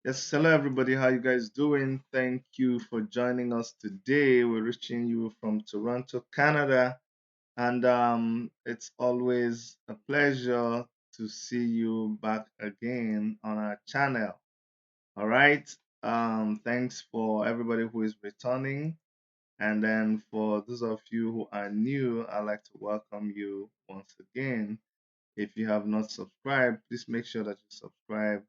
Yes, hello everybody. How you guys doing? Thank you for joining us today. We're reaching you from Toronto, Canada, and it's always a pleasure to see you back again on our channel. All right. Thanks for everybody who is returning, and then for those of you who are new, I'd like to welcome you once again. If you have not subscribed, please make sure that you subscribe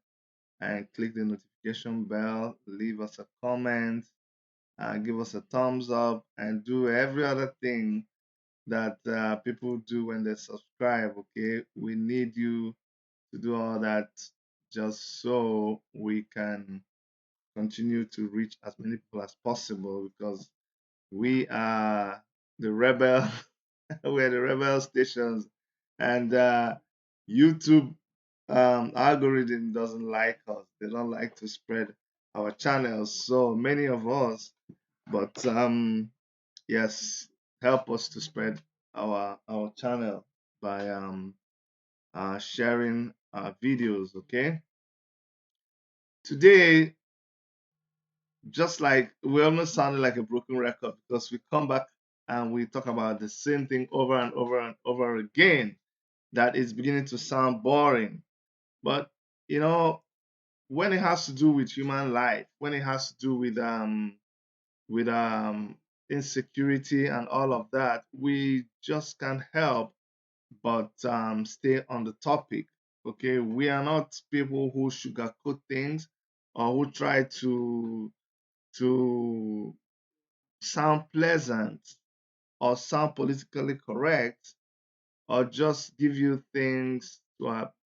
and click the notification bell, leave us a comment, give us a thumbs up, and do every other thing that people do when they subscribe. Okay, we need you to do all that just so we can continue to reach as many people as possible because we are the rebel, we're the rebel stations, and YouTube algorithm doesn't like us. They don't like to spread our channels. So many of us, but yes, help us to spread our channel by sharing our videos. Okay. Today, just like we almost sounded like a broken record because we come back and we talk about the same thing over and over and over again. That is beginning to sound boring. But you know, when it has to do with human life, when it has to do with insecurity and all of that, we just can't help but stay on the topic. Okay, we are not people who sugarcoat things or who try to sound pleasant or sound politically correct or just give you things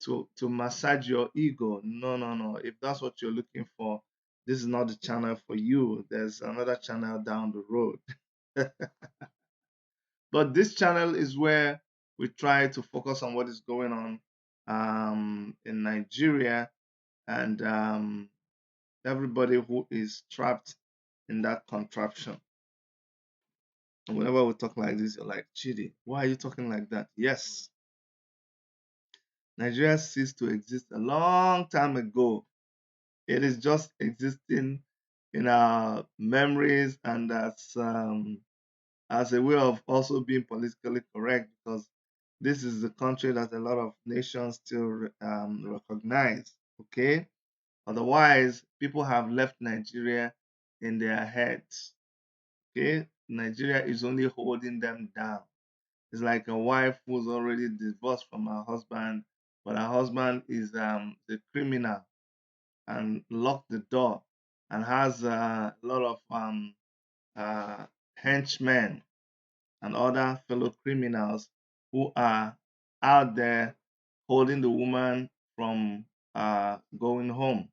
to massage your ego. No, no, no. If that's what you're looking for, this is not the channel for you. There's another channel down the road. But this channel is where we try to focus on what is going on in Nigeria and everybody who is trapped in that contraption. And whenever we talk like this, you're like, Chidi, why are you talking like that? Yes, Nigeria ceased to exist a long time ago. It is just existing in our memories and as a way of also being politically correct because this is the country that a lot of nations still recognize. Okay, otherwise people have left Nigeria in their heads. Okay, Nigeria is only holding them down. It's like a wife who's already divorced from her husband, but her husband is the criminal and locked the door and has a lot of henchmen and other fellow criminals who are out there holding the woman from going home.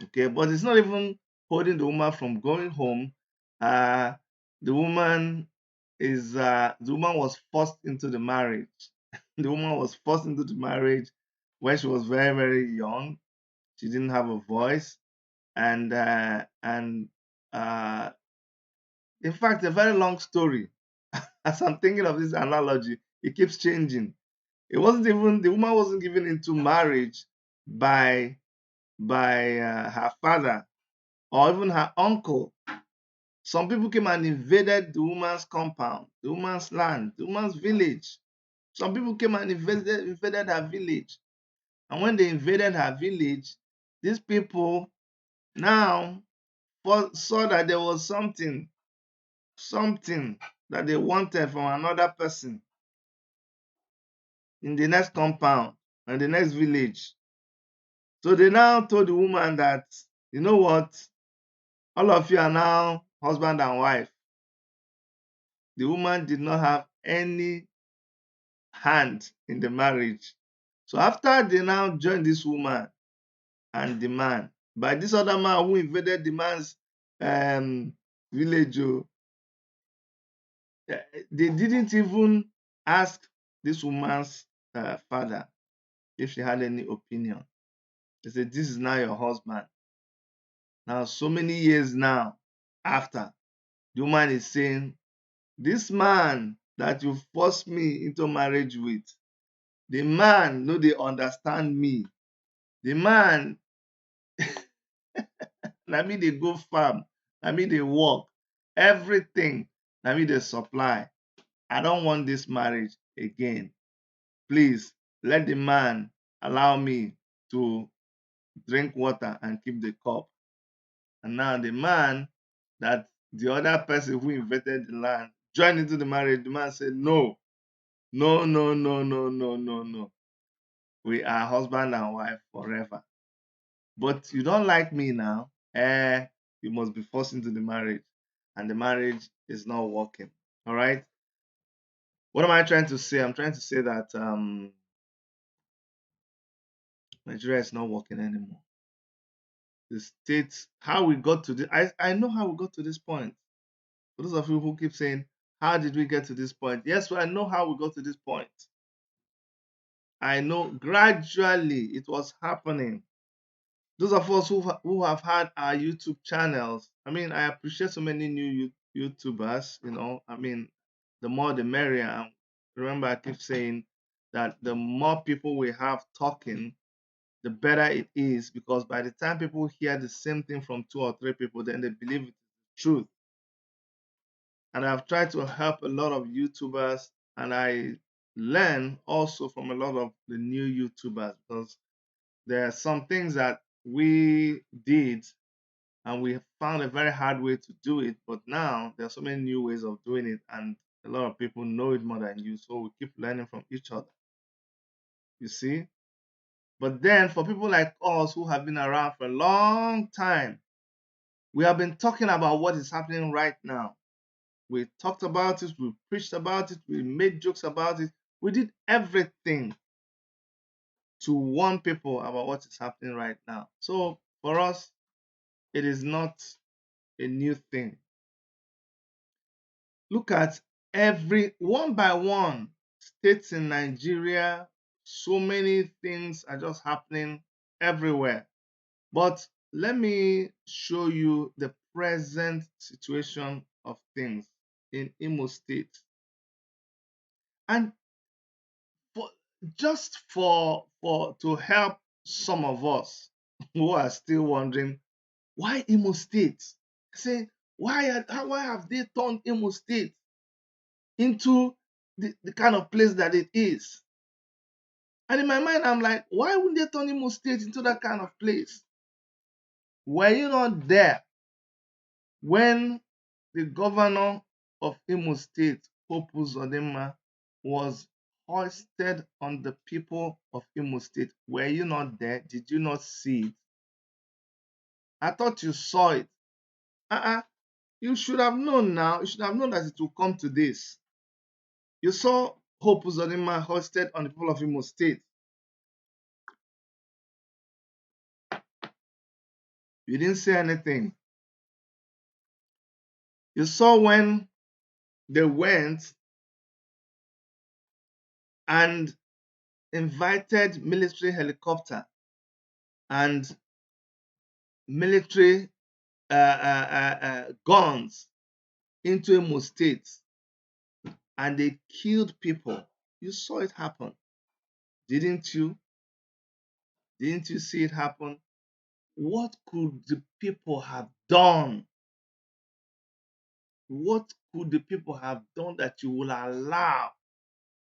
Okay, but it's not even holding the woman from going home. Uh, the woman the woman was forced into the marriage. The woman was forced into the marriage when she was very very young. She didn't have a voice, and uh, in fact, a very long story. As I'm thinking of this analogy, it keeps changing. It wasn't even the woman wasn't given into marriage by her father or even her uncle. Some people came and invaded the woman's compound, the woman's land, the woman's village. Some people came and invaded her village. And when they invaded her village, these people now saw that there was something that they wanted from another person in the next compound and the next village. So they now told the woman that, you know what, all of you are now husband and wife. The woman did not have any hand in the marriage. So after they now joined this woman and the man, by this other man who invaded the man's village, they didn't even ask this woman's father if she had any opinion. They said, this is now your husband. Now, so many years now after, the woman is saying, this man that you forced me into marriage with, the man no dey understand me. The man Na me dey go farm, na me dey work, everything na me dey supply. I don't want this marriage again. Please let the man allow me to drink water and keep the cup. And now the man, that the other person who invented the land, joined into the marriage. The man said, no, no, no, no, no, no, no, no. We are husband and wife forever. But you don't like me now, you must be forced into the marriage. And the marriage is not working. All right. What am I trying to say? I'm trying to say that Nigeria is not working anymore. The states, how we got to this, I know how we got to this point. For those of you who keep saying, how did we get to this point? Yes, well, I know how we got to this point. I know gradually it was happening. Those of us who have had our YouTube channels, I mean, I appreciate so many new YouTubers, I mean, the more the merrier. And remember, I keep saying that the more people we have talking, the better it is, because by the time people hear the same thing from 2 or 3 people, then they believe it's the truth. And I've tried to help a lot of YouTubers, and I learn also from a lot of the new YouTubers, because there are some things that we did and we found a very hard way to do it, but now there are so many new ways of doing it, and a lot of people know it more than you, so we keep learning from each other, you see. But then for people like us who have been around for a long time, we have been talking about what is happening right now. We talked about it, we preached about it, we made jokes about it, we did everything to warn people about what is happening right now. So for us, it is not a new thing. Look at every one by one states in Nigeria, so many things are just happening everywhere. But let me show you the present situation of things in Imo State. And for, just for to help some of us who are still wondering, why Imo State? Say, why have they turned Imo State into the kind of place that it is? And in my mind, I'm like, why wouldn't they turn Imo State into that kind of place? Were you not there when the governor of Imo State, Hope Uzodinma, was hoisted on the people of Imo State? Were you not there? Did you not see it? I thought you saw it. You should have known now. You should have known that it will come to this. You saw Hope Uzodinma hoisted on the people of Imo State. You didn't say anything. You saw when they went and invited military helicopter and military guns into Imo State, and they killed people. You saw it happen, didn't you? Didn't you see it happen? What could the people have done? What could the people have done that you will allow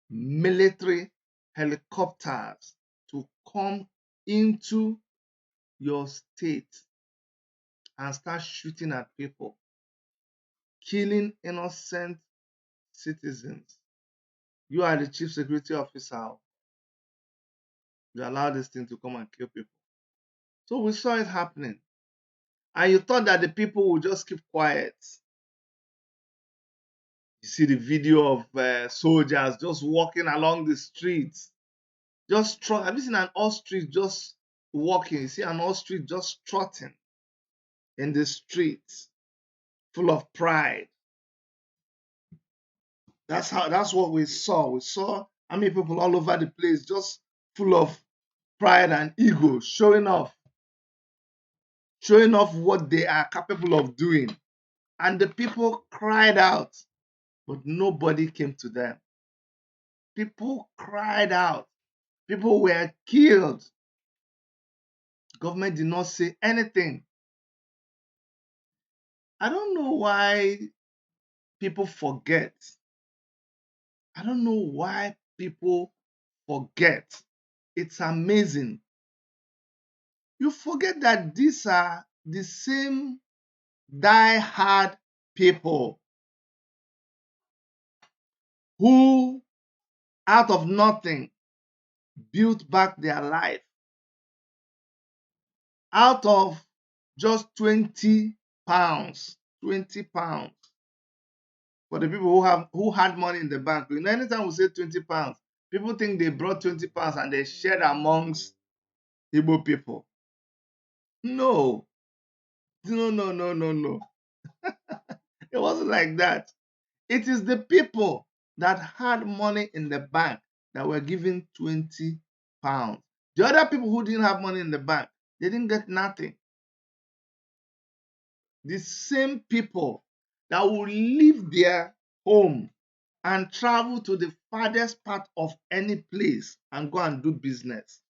military helicopters to come into your state and start shooting at people, killing innocent citizens? You are the chief security officer. You allow this thing to come and kill people. So we saw it happening. And you thought that the people would just keep quiet. You see the video of soldiers just walking along the streets. Have you seen an ostrich just walking? You see an ostrich just trotting in the streets, full of pride. That's what we saw. We saw how many people all over the place, just full of pride and ego, showing off what they are capable of doing. And the people cried out, but nobody came to them. People cried out. People were killed. Government did not say anything. I don't know why people forget. I don't know why people forget. It's amazing. You forget that these are the same die-hard people who, out of nothing, built back their life. Out of just 20 pounds, 20 pounds. For the people who had money in the bank. You know, anytime we say 20 pounds, people think they brought 20 pounds and they shared amongst Igbo people. No, no. It wasn't like that. It is the people that had money in the bank that were given 20 pounds. The other people who didn't have money in the bank, they didn't get nothing. The same people that will leave their home and travel to the farthest part of any place and go and do business.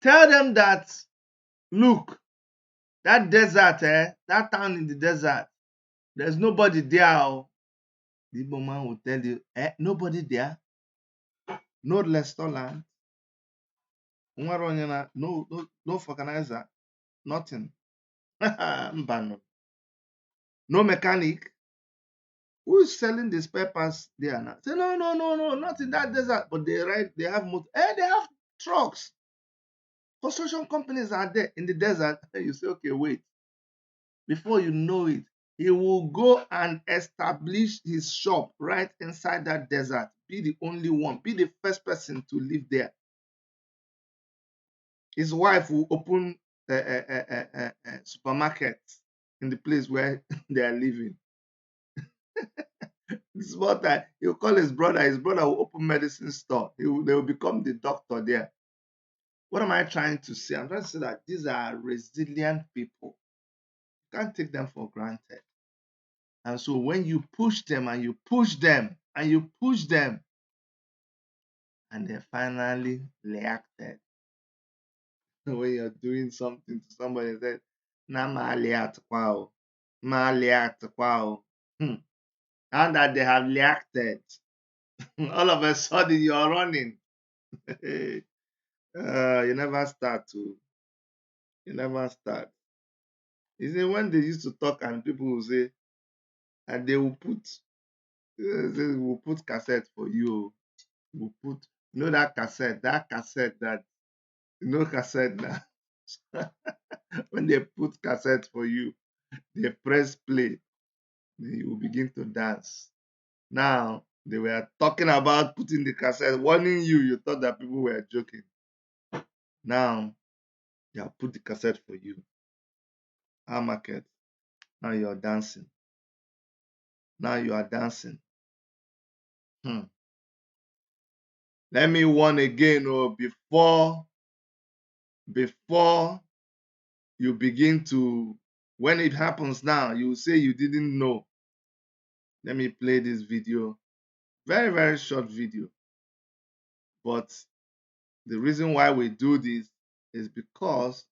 Tell them that, look, that desert, that town in the desert, there's nobody there. The Igbo man will tell you, nobody there, no restaurant, no organizer, nothing. No mechanic. Who is selling the spare parts there now? Say, no, not in that desert. But they have motor. They have trucks. Construction companies are there in the desert. You say, okay, wait. Before you know it, he will go and establish his shop right inside that desert. Be the only one. Be the first person to live there. His wife will open a supermarket in the place where they are living. This is what he'll call his brother. His brother will open medicine store. They will become the doctor there. What am I trying to say? I'm trying to say that these are resilient people. You can't take them for granted. And so when you push them and you push them and you push them, and they finally reacted. When you're doing something to somebody and said, "Na maliat kwao, maliat kwao," and that they have reacted, all of a sudden you're running. You never start to. You never start. You see, when they used to talk and people will say, and they will we'll put cassette for you. We'll put, that cassette that, cassette now. When they put cassette for you, they press play, then you will begin to dance. Now, they were talking about putting the cassette, warning you, you thought that people were joking. Now, they have put the cassette for you. Our market. Now you're dancing. Now you are dancing. Let me warn again, before you begin to, when it happens now, you say you didn't know. Let me play this video. Very, very short video. But the reason why we do this is because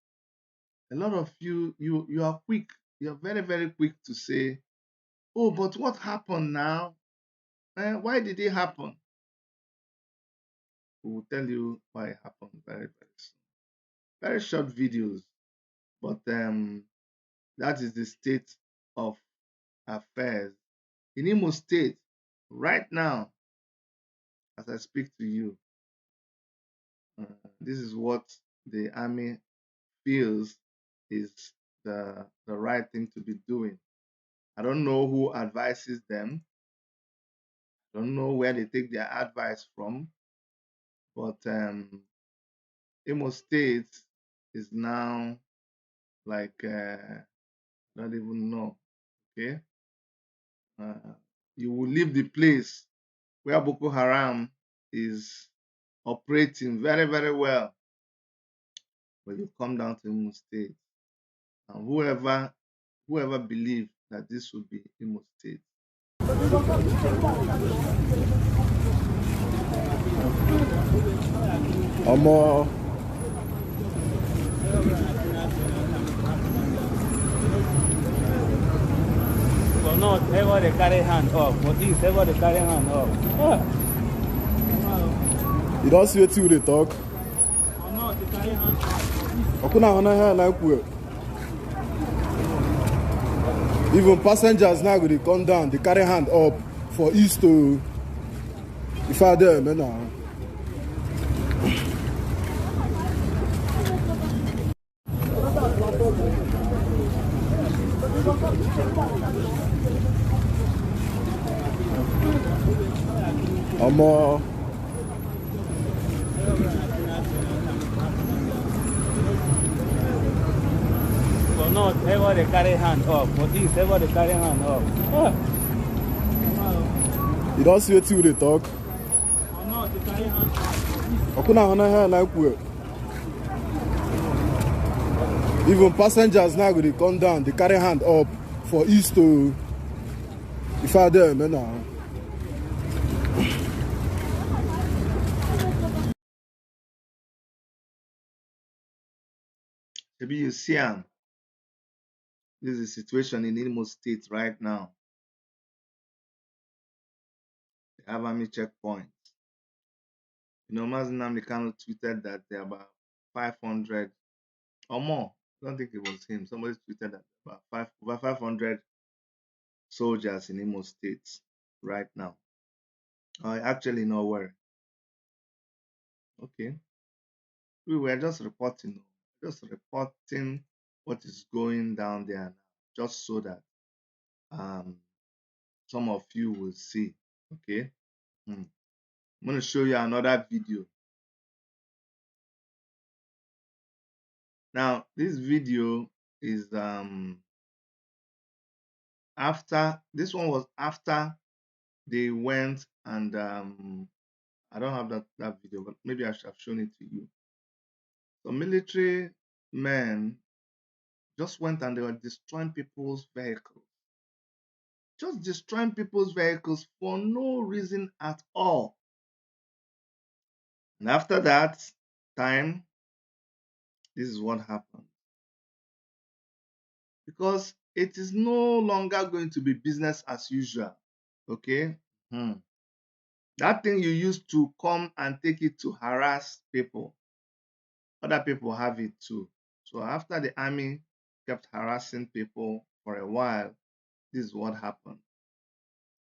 a lot of you are quick. You're very, very quick to say, oh, but what happened now? Why did it happen? We will tell you why it happened very, very soon. Very short videos, but that is the state of affairs in Imo State right now as I speak to you. This is what the army feels is the right thing to be doing. I don't know who advises them. I don't know where they take their advice from, but Imo State is now like, don't even know, okay? You will leave the place where Boko Haram is operating very, very well, but you come down to Imo State, and whoever believes that this will be Imo State. For north, everybody carry hand up. For east, everybody carry hand up. You don't see what you they talk. For north, they carry hand up. Okuna hana hand like we. Even passengers now they come down, they carry hand up for east to. If I there, man, now. For north, everybody carry hand up. For east, everybody carry hand up. You don't see what you they talk. For north, they carry hand up. Okuna hana hand like we. Even passengers now they come down, they carry hand up for east to. If I there, man, now. Maybe you see this is the situation in Imo State right now. They have army checkpoints. You know, Mazi Nnamdi Kanu tweeted that there are about 500 or more. I don't think it was him. Somebody tweeted that over 500 soldiers in Imo State right now. I actually know where. Okay. We were just reporting what is going down there now, just so that um some of you will see. Okay. I'm going to show you another video. Now, this video is after this one was after they went and I don't have that video, but maybe I should have shown it to you. So military men just went and they were destroying people's vehicles. Just destroying people's vehicles for no reason at all. And after that time, this is what happened. Because it is no longer going to be business as usual. Okay? That thing you used to come and take it to harass people, other people have it too. So after the army kept harassing people for a while, this is what happened.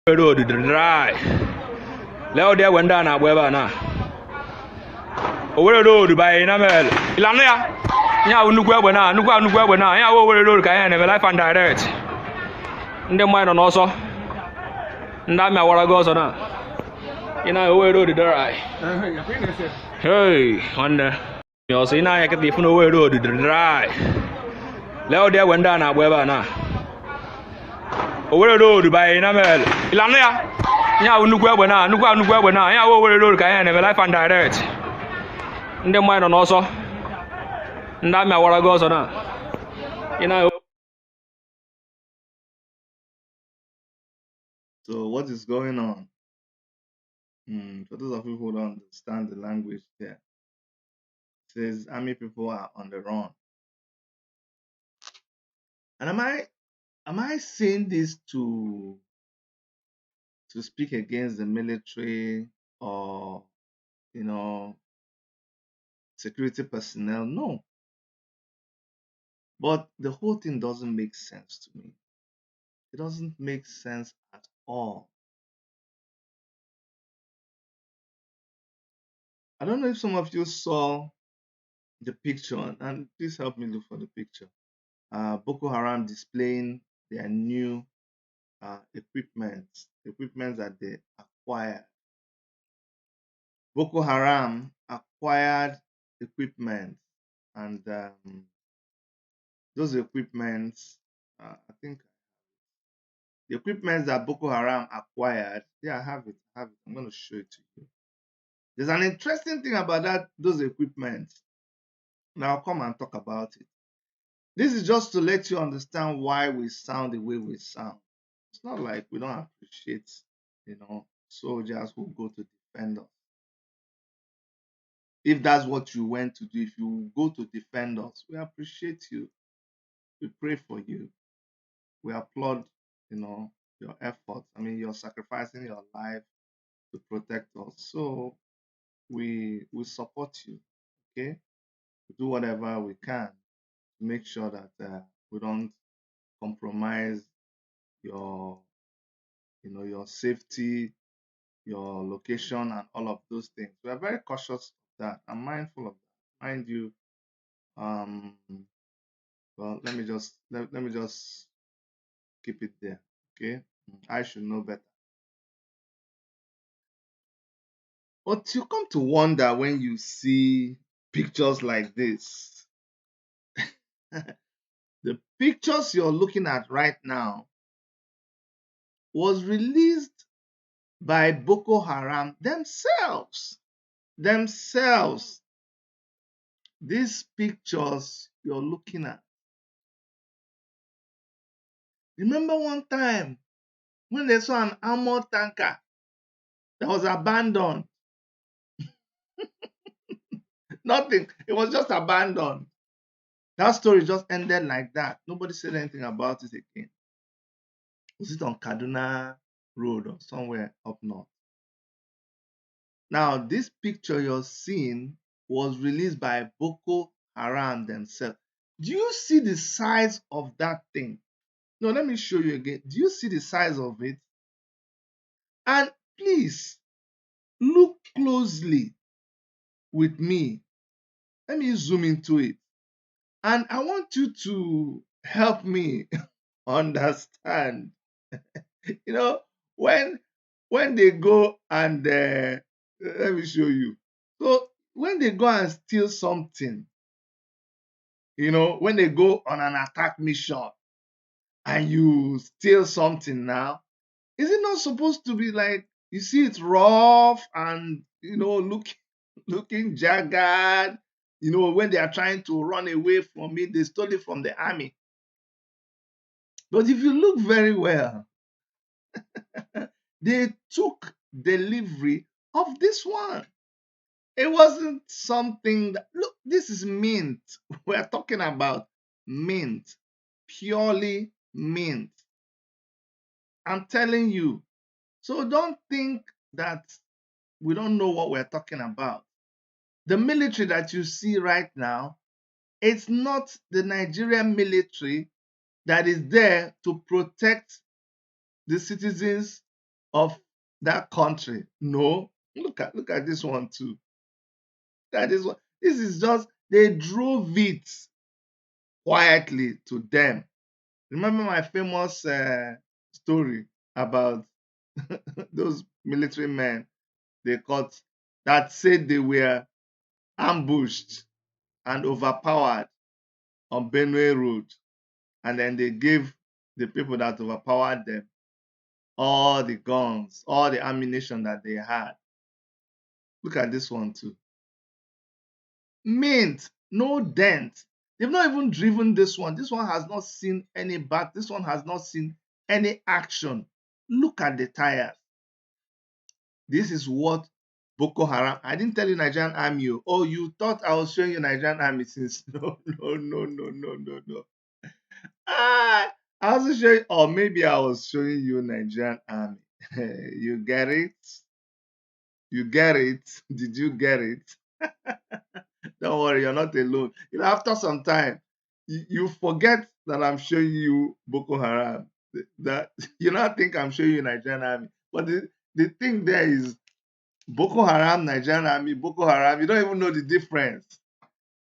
Road dry. Leo dia wenda na bweba na. Owere road by na mel. Ilana ya. Nya unugwu egbe na, nugwu egbe na. Nya wo Owere road ka ya na life and direct. Ndị mmadụ nọ n'ọsọ. Ndị amị awara gị ọsọ na. Ị na Owere road dry. Hey, nwanne. Mi ọsọ ị na-anya kịta ifu na Owere road dry. Leo dia wenda na bweba na. Owere road by na mel. Ilana ya. Nya unugwu egbe na, nugwu egbe na. Nya wo Owere road ka ya na life and direct. Ndị mmadụ nọ n'ọsọ. Ndị amị awara gị ọsọ na. Ị na So what is going on? For those of you who don't understand the language there, it says army people are on the run. And am I saying this to speak against the military or security personnel? No. But the whole thing doesn't make sense to me. It doesn't make sense at all. I don't know if some of you saw the picture, and please help me look for the picture. Boko Haram displaying their new equipment that they acquired. Boko Haram acquired equipment, and those equipments, I think the equipment that Boko Haram acquired, yeah, I have it. I'm going to show it to you. There's an interesting thing about those equipment. Now I'll come and talk about it. This is just to let you understand why we sound the way we sound. It's not like we don't appreciate, soldiers who go to defend us. If that's what you went to do, if you go to defend us, we appreciate you. We pray for you. We applaud your efforts. I mean, you're sacrificing your life to protect us. So we support you. Okay, do whatever we can to make sure that we don't compromise your your safety, your location, and all of those things. We are very cautious of that. I'm mindful of that. Mind you, um, well, let me just keep it there. Okay, I should know better. But you come to wonder when you see pictures like this. The pictures you're looking at right now was released by Boko Haram themselves. Themselves. These pictures you're looking at. Remember one time when they saw an armored tanker that was abandoned? Nothing. It was just abandoned. That story just ended like that. Nobody said anything about it again. Was it on Kaduna Road or somewhere up north? Now, this picture you're seeing was released by Boko Haram themselves. Do you see the size of that thing? No, let me show you again. Do you see the size of it? And please look closely with me. Let me zoom into it. And I want you to help me understand. You know, when they go and let me show you. So when they go and steal something, when they go on an attack mission and you steal something now, is it not supposed to be like you see it rough and looking jagged? When they are trying to run away from it, they stole it from the army. But if you look very well, they took delivery of this one. It wasn't something that, look, this is mint. We're talking about mint, purely mint. I'm telling you. So don't think that we don't know what we're talking about. The military that you see right now, it's not the Nigerian military that is there to protect the citizens of that country. No, look at this one too. That is what this is just they drove it quietly to them. Remember my famous story about those military men they caught that said they were ambushed and overpowered on Benue Road, and then they gave the people that overpowered them all the guns, all the ammunition that they had. Look at this one too. Mint, no dent. They've not even driven this one. This one has not seen any back. This one has not seen any action. Look at the tires. This is what Boko Haram. I didn't tell you Nigerian army. Oh, you thought I was showing you Nigerian army since? No, no, no, no, no, no, no. I was showing, or maybe I was showing you Nigerian army. You get it? You get it? Did you get it? Don't worry, you're not alone. After some time, you forget that I'm showing you Boko Haram. That you not think I'm showing you Nigerian army. But the thing there is Boko Haram, Nigerian army, Boko Haram, you don't even know the difference.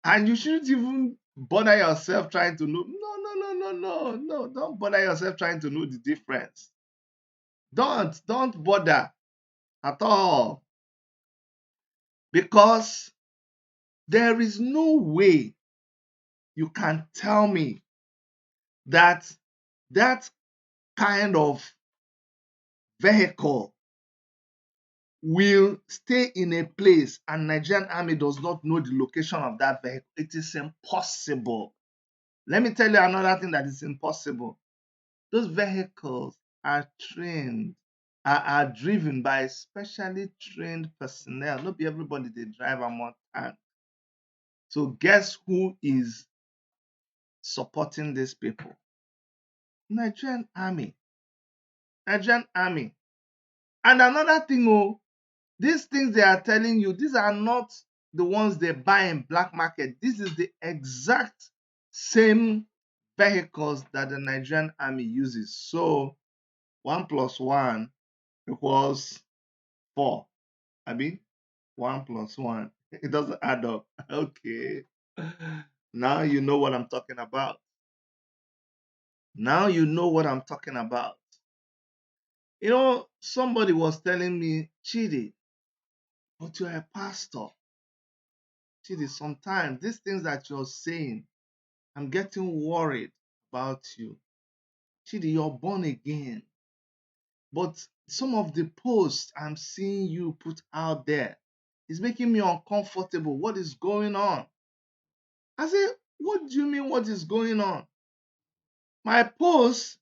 And you shouldn't even bother yourself trying to know. No, no, no, no, no, no. Don't bother yourself trying to know the difference. Don't bother at all. Because there is no way you can tell me that that kind of vehicle will stay in a place and Nigerian army does not know the location of that vehicle. It is impossible. Let me tell you another thing that is impossible. Those vehicles are trained, are driven by specially trained personnel. Not be everybody they drive a motor tank. So guess who is supporting these people? Nigerian army. Nigerian army. And another thing, oh, these things they are telling you, these are not the ones they buy in black market. This is the exact same vehicles that the Nigerian army uses. So 1 plus 1 equals 4. I mean, 1 plus 1. It doesn't add up. Okay. Now you know what I'm talking about. Now you know what I'm talking about. You know, somebody was telling me, Chidi, but you're a pastor. Chidi, sometimes these things that you're saying, I'm getting worried about you. Chidi, you're born again. But some of the posts I'm seeing you put out there is making me uncomfortable. What is going on? I say, what do you mean what is going on? My posts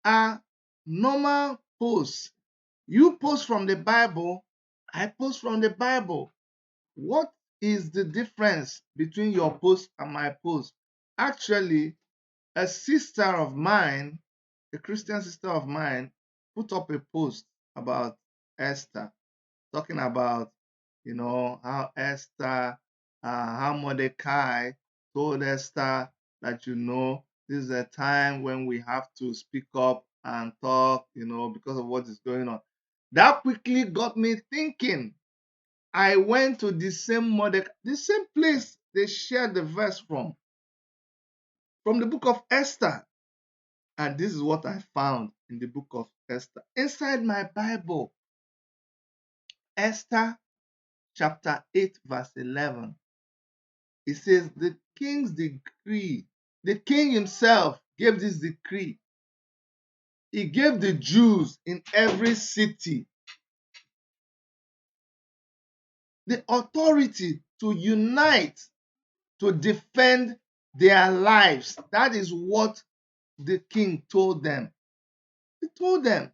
are normal posts. You post from the Bible, I post from the Bible. What is the difference between your post and my post? Actually, a sister of mine, a Christian sister of mine, put up a post about Esther, talking about, how Esther, how Mordecai told Esther that, this is a time when we have to speak up and talk, because of what is going on. That quickly got me thinking. I went to the same Mordecai, the same place they shared the verse from the book of Esther. And this is what I found in the book of Esther. Inside my Bible, Esther chapter 8, verse 11. It says, the king's decree, the king himself gave this decree. He gave the Jews in every city the authority to unite to defend their lives. That is what the king told them. He told them,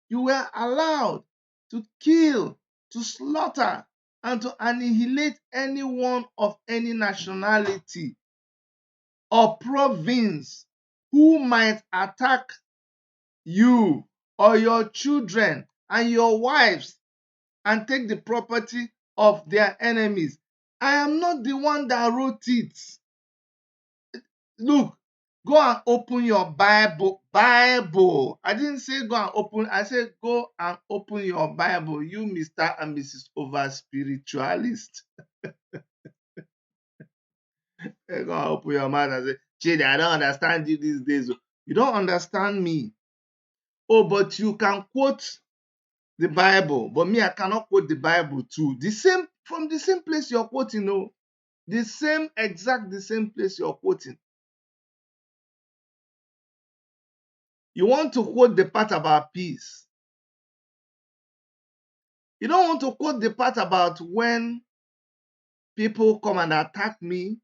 you were allowed to kill, to slaughter, and to annihilate anyone of any nationality or province who might attack you or your children and your wives and take the property of their enemies. I am not the one that wrote it. Look, go and open your Bible. Bible. I didn't say go and open. I said go and open your Bible. You, Mr. and Mrs. Over Spiritualist. Go and open your mouth and say, Chidi, I don't understand you these days. You don't understand me. Oh, but you can quote the Bible. But me, I cannot quote the Bible too. From the same place you're quoting, no. The same place you're quoting. You want to quote the part about peace. You don't want to quote the part about when people come and attack me,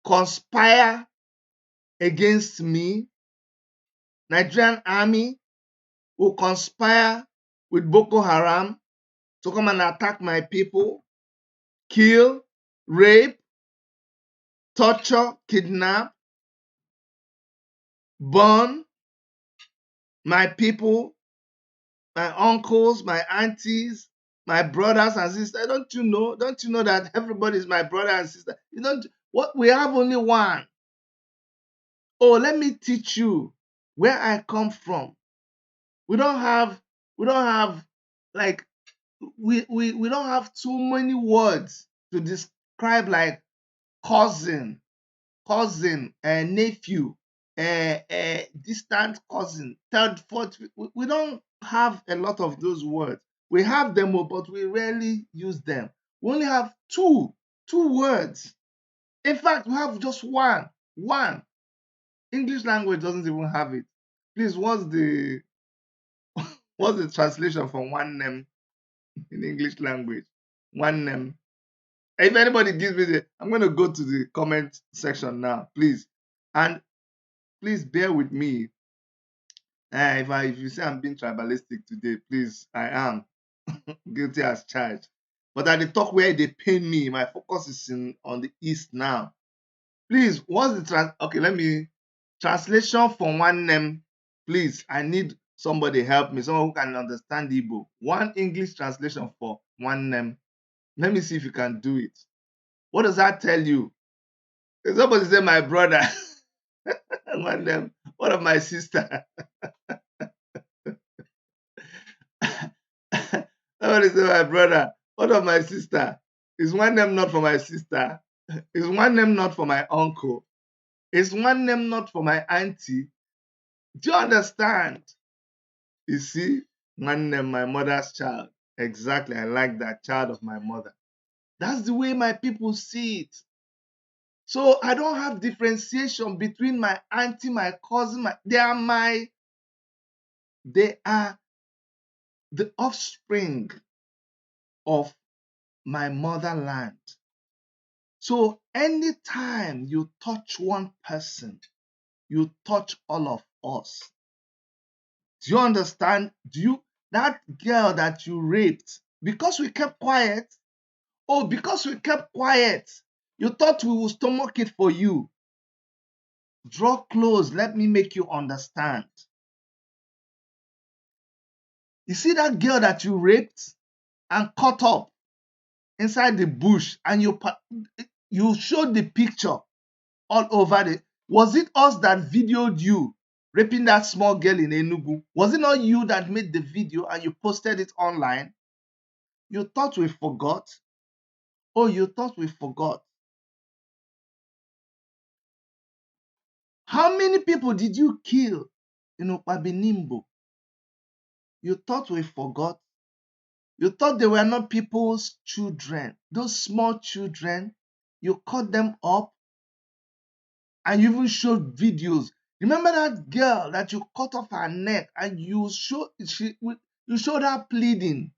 conspire against me. Nigerian army will conspire with Boko Haram to come and attack my people, kill, rape, torture, kidnap, burn my people, my uncles, my aunties, my brothers and sisters. Don't you know that everybody is my brother and sister? We have only one. Oh, let me teach you where I come from. We don't have like we don't have too many words to describe like cousin, nephew, distant cousin, third, fourth. We don't have a lot of those words. We have them, but we rarely use them. We only have two words. In fact, we have just one. English language doesn't even have it. Please, what's the translation from one name in English language? One name. If anybody gives me I'm going to go to the comment section now, please. And please bear with me. If you say I'm being tribalistic today, please, I am guilty as charged. But at the talk where they pain me, my focus is on the East now. Please, what's the okay? Let me translation from one name, Please, I need somebody help me, someone who can understand Igbo. One English translation for one name. Let me see if you can do it. What does that tell you? If somebody say my brother, one name, one of my sister. Somebody say my brother, one of my sister. Is one name not for my sister? Is one name not for my uncle? Is one name not for my auntie? Do you understand? You see, one name, my mother's child. Exactly, I like that, child of my mother. That's the way my people see it. So I don't have differentiation between my auntie, my cousin, they are the offspring of my motherland. So anytime you touch one person, you touch all of us. Do you understand? That girl that you raped, because we kept quiet? Oh, because we kept quiet, you thought we would stomach it for you. Draw close, let me make you understand. You see that girl that you raped and cut up inside the bush, and you showed the picture all over was it us that videoed you raping that small girl in Enugu? Was it not you that made the video and you posted it online? You thought we forgot? Oh, you thought we forgot? How many people did you kill in Okpabinimbo? You thought we forgot? You thought they were not people's children. Those small children, you cut them up and you even showed videos. Remember that girl that you cut off her neck and you showed her pleading.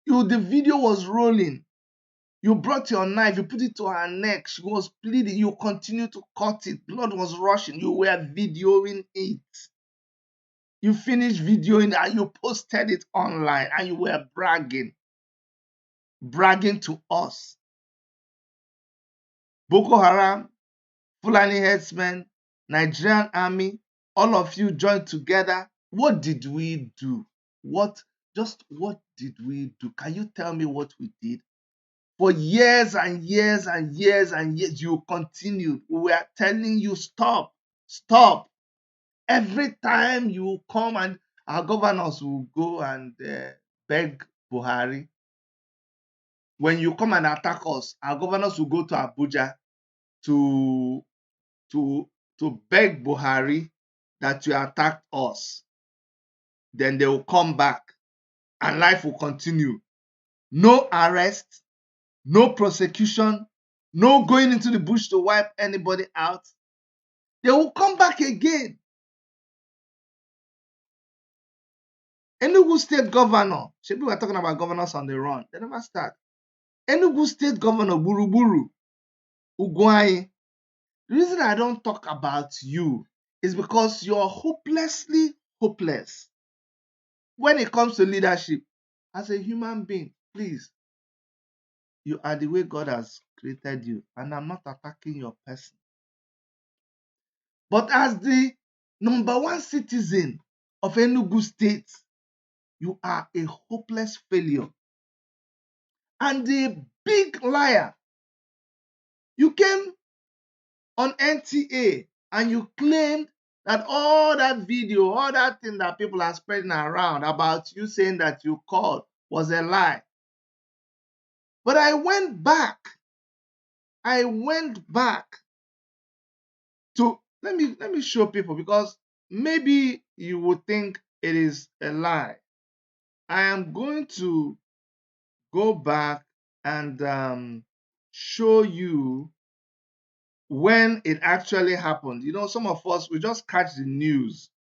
The video was rolling. You brought your knife, you put it to her neck. She was bleeding. You continued to cut it. Blood was rushing. You were videoing it. You finished videoing and you posted it online and you were bragging to us. Boko Haram, Fulani herdsmen, Nigerian army, all of you joined together. What did we do? What did we do? Can you tell me what we did? For years and years and years and years, you continued. We were telling you, stop, stop. Every time you come and our governors will go and beg Buhari. When you come and attack us, our governors will go to Abuja to beg Buhari that you attacked us. Then they will come back and life will continue. No arrest, no prosecution, no going into the bush to wipe anybody out. They will come back again. Enugu State Governor, we were talking about governors on the run. They never start. Enugu State Governor Buruburu Ugwai. The reason I don't talk about you is because you're hopelessly hopeless. When it comes to leadership, as a human being, please, you are the way God has created you, and I'm not attacking your person. But as the number one citizen of Enugu State, you are a hopeless failure and a big liar. You came on NTA and you claimed that all that video, all that thing that people are spreading around about you saying that you called was a lie. But I went back to let me show people, because maybe you would think it is a lie. I am going to go back and show you when it actually happened. Some of us, we just catch the news.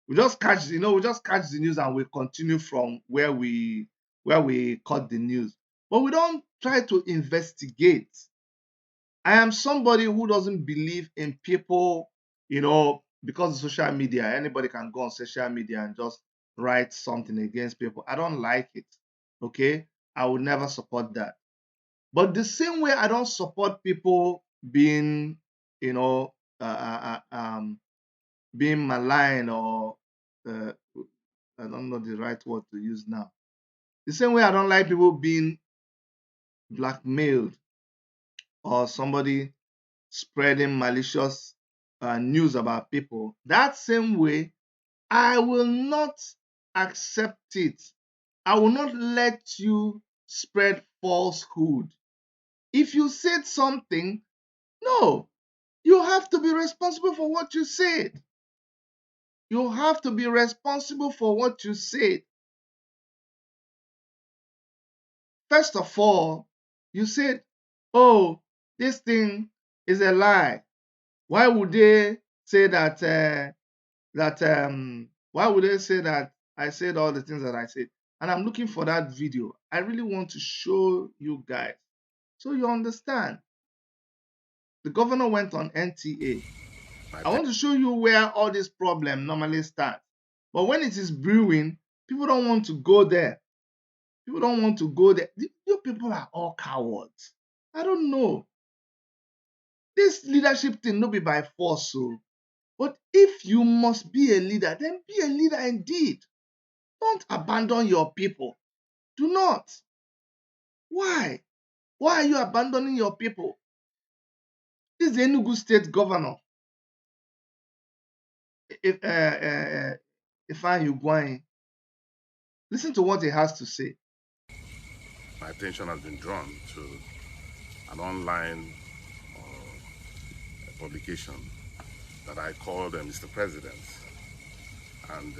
We just catch the news and we continue from where we caught the news. But we don't try to investigate. I am somebody who doesn't believe in people, because of social media, anybody can go on social media and just write something against people. I don't like it. Okay? I would never support that. But the same way I don't support people being, being maligned or I don't know the right word to use now. The same way I don't like people being blackmailed or somebody spreading malicious news about people. That same way, I will not accept it. I will not let you spread falsehood. If you said something, no, you have to be responsible for what you said. You have to be responsible for what you said. First of all, you said, oh, this thing is a lie. Why would they say that why would they say that I said all the things that I said? And I'm looking for that video. I really want to show you guys so you understand. The governor went on NTA. I want to show you where all this problem normally starts. But when it is brewing, people don't want to go there. People don't want to go there. You people are all cowards. I don't know. This leadership thing no be by force. So, but if you must be a leader, then be a leader indeed. Don't abandon your people. Do not. Why? Why are you abandoning your people? This is the Enugu state governor. If you going, listen to what he has to say. My attention has been drawn to an online publication that I called Mr. President, and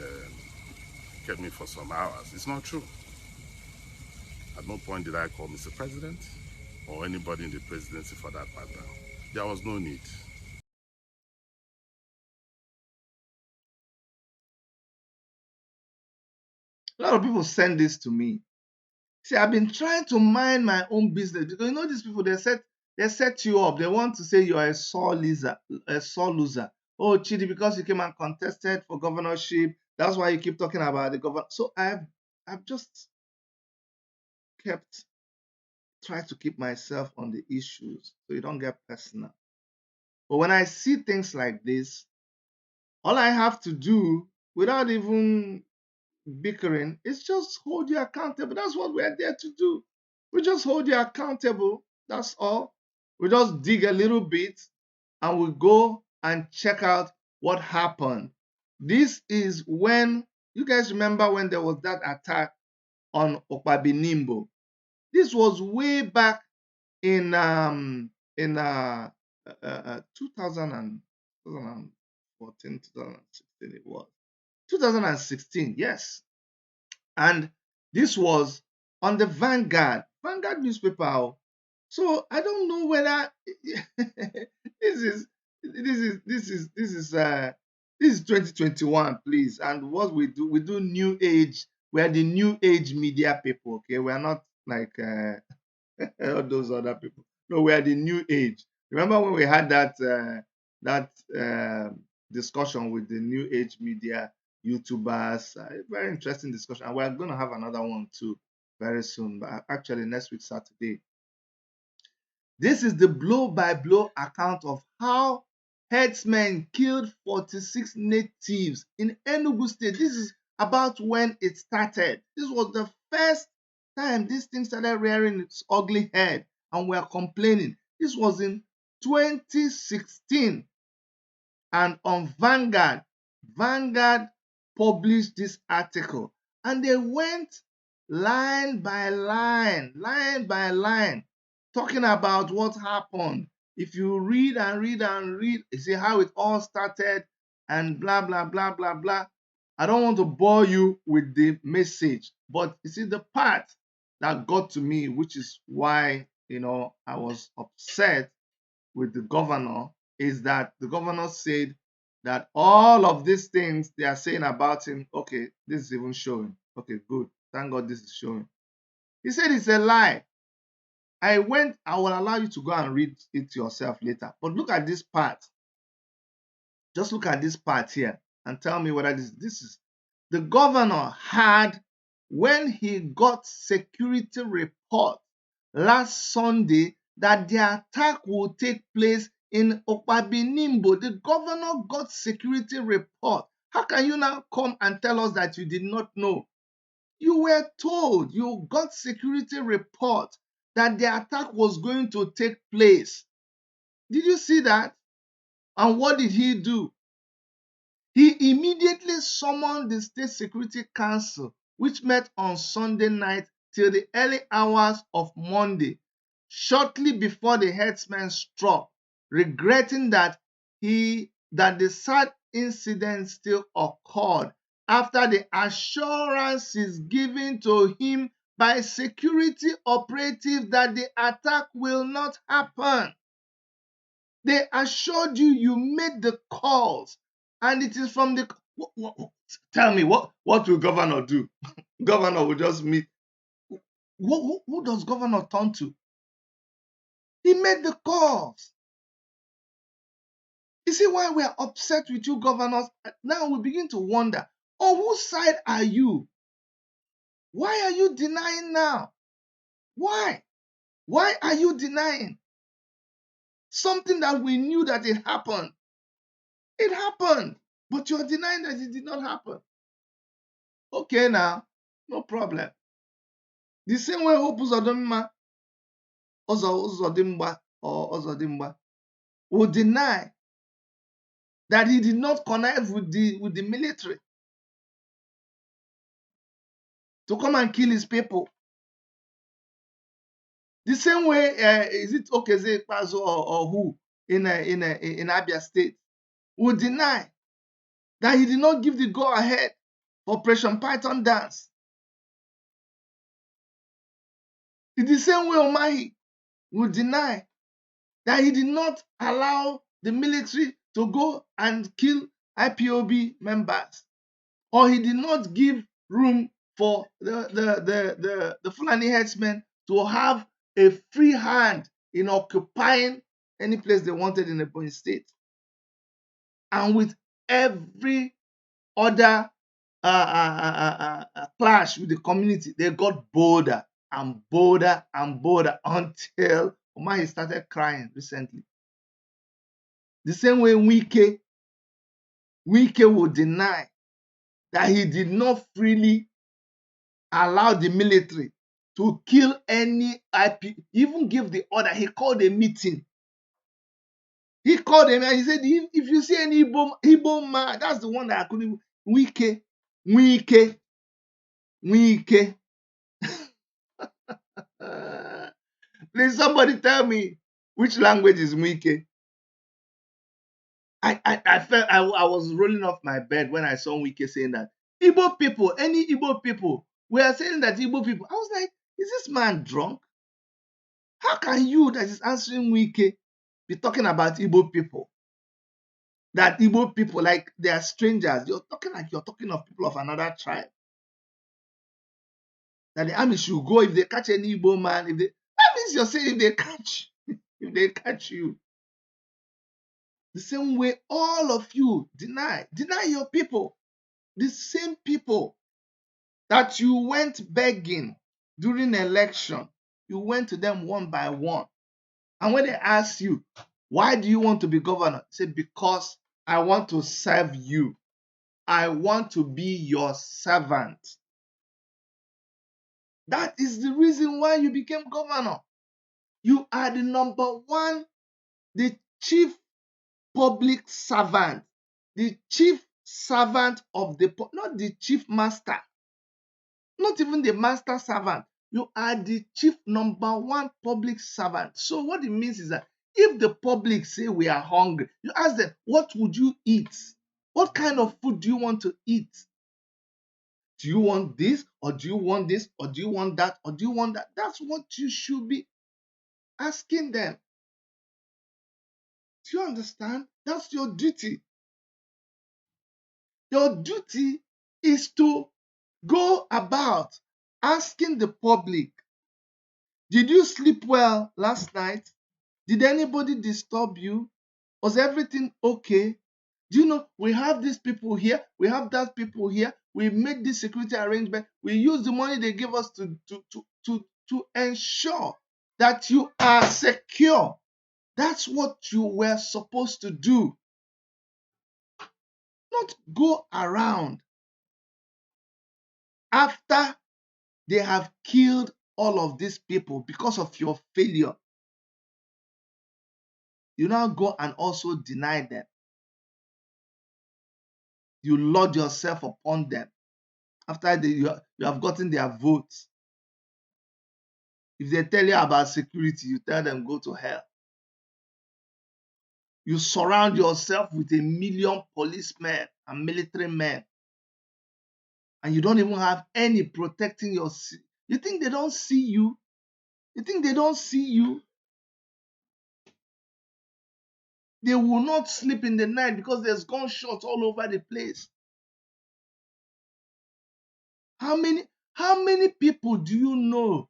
kept me for some hours. It's not true. At no point did I call Mr. President or anybody in the presidency for that matter. There was no need. A lot of people send this to me. See, I've been trying to mind my own business because you know these people, they set you up. They want to say you are a sore loser, Oh, Chidi, because you came and contested for governorship, that's why you keep talking about the governor. So I've just tried to keep myself on the issues so you don't get personal. But when I see things like this, all I have to do without even bickering is just hold you accountable. That's what we're there to do. We just hold you accountable. That's all. We just dig a little bit and we go and check out what happened. This is when you guys remember when there was that attack on Okpabinimbo. This was way back in 2014, 2016 it was. 2016, yes. And this was on the Vanguard newspaper. So I don't know whether this is 2021, please. And what we do new age. We are the new age media people. Okay, we are not like all those other people. No, we are the new age. Remember when we had that discussion with the new age media YouTubers? Very interesting discussion, and we're going to have another one too very soon. But actually, next week Saturday. This is the blow-by-blow account of how herdsmen killed 46 natives in Enugu State. This is about when it started. This was the first time this thing started rearing its ugly head, and we are complaining. This was in 2016, and on Vanguard published this article, and they went line by line, talking about what happened. If you read and read and read, you see how it all started and blah, blah, blah, blah, blah. I don't want to bore you with the message, but you see the part that got to me, which is why, I was upset with the governor, is that the governor said that all of these things they are saying about him, okay, this is even showing. Okay, good. Thank God this is showing. He said it's a lie. I will allow you to go and read it yourself later. But look at this part. Just look at this part here and tell me whether this is the governor had, when he got security report last Sunday that the attack will take place in Okpabinimbo, the governor got security report. How can you now come and tell us that you did not know? You were told, you got security report that the attack was going to take place. Did you see that? And what did he do? He immediately summoned the State Security Council, which met on Sunday night till the early hours of Monday, shortly before the herdsmen struck, regretting that the sad incident still occurred after the assurances given to him by security operatives that the attack will not happen. They assured you, you made the calls, and it is from the... Tell me, what will governor do? Governor will just meet. Who does governor turn to? He made the calls. You see why we are upset with you, governors? Now we begin to wonder, on whose side are you? Why are you denying now? Why? Why are you denying something that we knew that it happened? It happened, but you are denying that it did not happen. Okay, now, no problem. The same way Hope Uzodimma will deny that he did not connive with the military to come and kill his people. The same way, is it Okeze Pazo or who in Abia State will deny that he did not give the go-ahead for Operation Python dance. In the same way, Omahi will deny that he did not allow the military to go and kill IPOB members, or he did not give room for the Fulani herdsmen to have a free hand in occupying any place they wanted in Ebonyi State. And with every other clash with the community, they got bolder and bolder and bolder until Omahi started crying recently. The same way Wike will deny that he did not freely allow the military to kill any IP, even give the order. He called a meeting. He called him and he said, if you see any Igbo man, that's the one that I couldn't. Wike. Please, somebody tell me which language is Wike. I felt I was rolling off my bed when I saw Wike saying that. Igbo people, any Igbo people, we are saying that Igbo people. I was like, is this man drunk? How can you that is answering Wike be talking about Igbo people? That Igbo people, like they are strangers. You're talking like you're talking of people of another tribe. That the army should go if they catch any Igbo man. That means you're saying if they catch you. The same way all of you deny your people. The same people that you went begging during election, you went to them one by one. And when they ask you, why do you want to be governor? Say, because I want to serve you. I want to be your servant. That is the reason why you became governor. You are the number one, the chief public servant, the chief servant of the, not the chief master, not even the master servant. You are the chief number one public servant. So what it means is that if the public say we are hungry, you ask them, what would you eat? What kind of food do you want to eat? Do you want this, or do you want this, or do you want that, or do you want that? That's what you should be asking them. Do you understand? That's your duty. Your duty is to go about asking the public, did you sleep well last night? Did anybody disturb you? Was everything okay? Do you know, we have these people here, we have that people here, we made this security arrangement, we use the money they give us to ensure that you are secure. That's what you were supposed to do. Not go around after they have killed all of these people because of your failure. You now go and also deny them. You lord yourself upon them after you have gotten their votes. If they tell you about security, you tell them go to hell. You surround yourself with 1,000,000 policemen and military men, and you don't even have any protecting your city. You think they don't see you? You think they don't see you? They will not sleep in the night because there's gunshots all over the place. How many people do you know?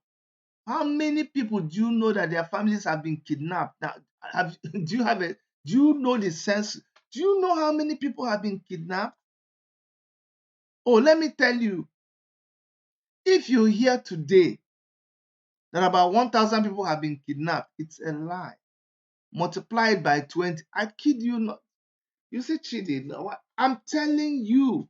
How many people do you know that their families have been kidnapped? Now, do you know the sense? Do you know how many people have been kidnapped? Oh, let me tell you, if you hear today that about 1,000 people have been kidnapped, it's a lie. Multiplied by 20. I kid you not. You say cheating. No, I'm telling you,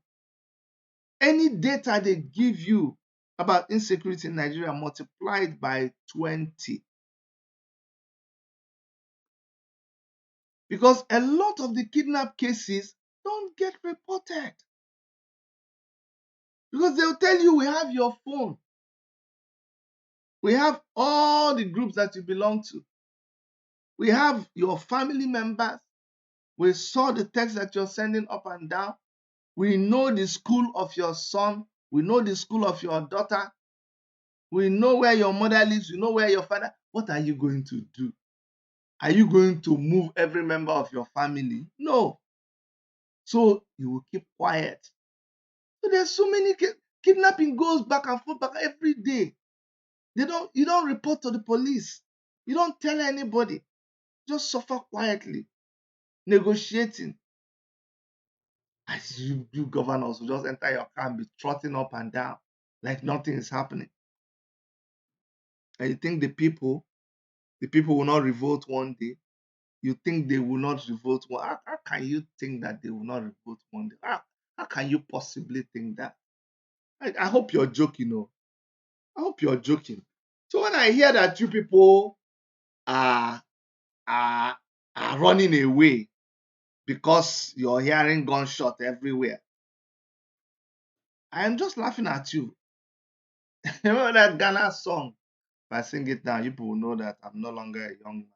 any data they give you about insecurity in Nigeria multiplied by 20. Because a lot of the kidnap cases don't get reported. Because they'll tell you, we have your phone. We have all the groups that you belong to. We have your family members. We saw the text that you're sending up and down. We know the school of your son. We know the school of your daughter. We know where your mother lives. We know where your father. What are you going to do? Are you going to move every member of your family? No. So you will keep quiet. So there's so many kidnapping goes back and forth every day. You don't report to the police. You don't tell anybody. Just suffer quietly, negotiating. As you governors will just enter your car and be trotting up and down like nothing is happening. And you think the people will not revolt one day? You think they will not revolt one? How can you think that they will not revolt one day? How can you possibly think that? I hope you're joking, oh. I hope you're joking. So when I hear that you people are running away because you're hearing gunshot everywhere, I am just laughing at you. Remember that Ghana song? If I sing it now, you people will know that I'm no longer a young man.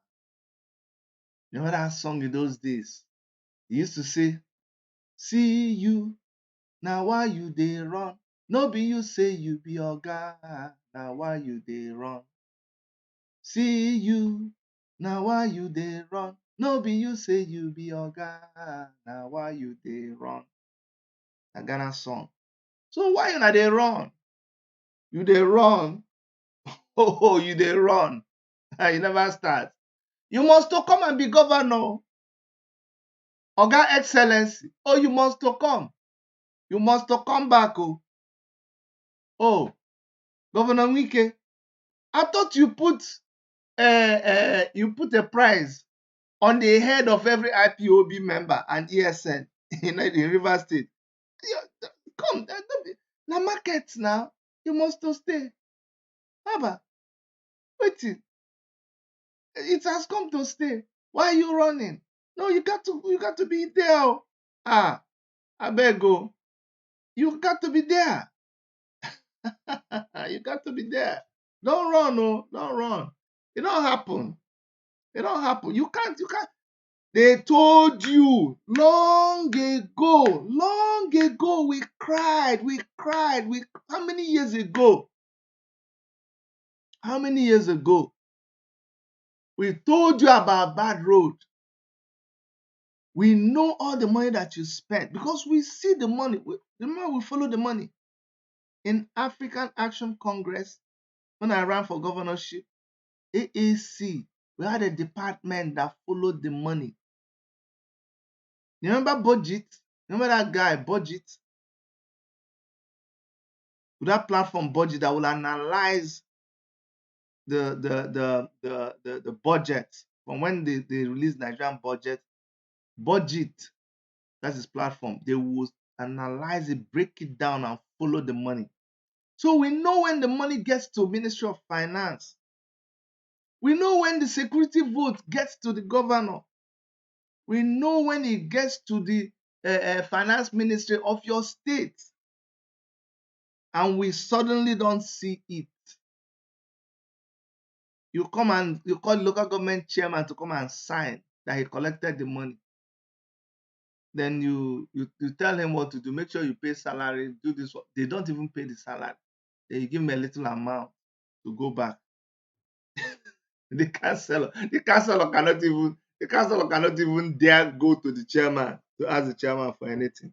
Remember that song in those days? He used to say, see you, now why you dey run? No be you say you be oga, now why you dey run? See you, now why you dey run? No be you say you be oga, now why you dey run? A Ghana song. So why you not dey run? You dey run. Oh, you dey run. You never start. You must to come and be governor. Oga Excellency. Oh, you must to come. You must to come back. Oh, Governor Wike. I thought you put a prize on the head of every IPOB member and ESN in Rivers State. Come, na market now. You must to stay. Haba, waiting. It has come to stay. Why are you running? No, you got to be there. I beg you. You got to be there. You got to be there. Don't run, no, don't run. It don't happen. It don't happen. You can't. They told you long ago. We cried. How many years ago? We told you about bad road. We know all the money that you spent because we see the money. The more we follow the money. In African Action Congress, when I ran for governorship, AAC, we had a department that followed the money. You remember Budget? Remember that guy, Budget? With that platform Budget that will analyze the budget from when they released Nigerian budget, that's his platform, they will analyze it, break it down, and follow the money. So we know when the money gets to Ministry of Finance. We know when the security vote gets to the governor. We know when it gets to the finance ministry of your state. And we suddenly don't see it. You come and you call local government chairman to come and sign that he collected the money. Then you tell him what to do. Make sure you pay salary, do this. They don't even pay the salary. They give him a little amount to go back. The councillor cannot even dare go to the chairman to ask the chairman for anything.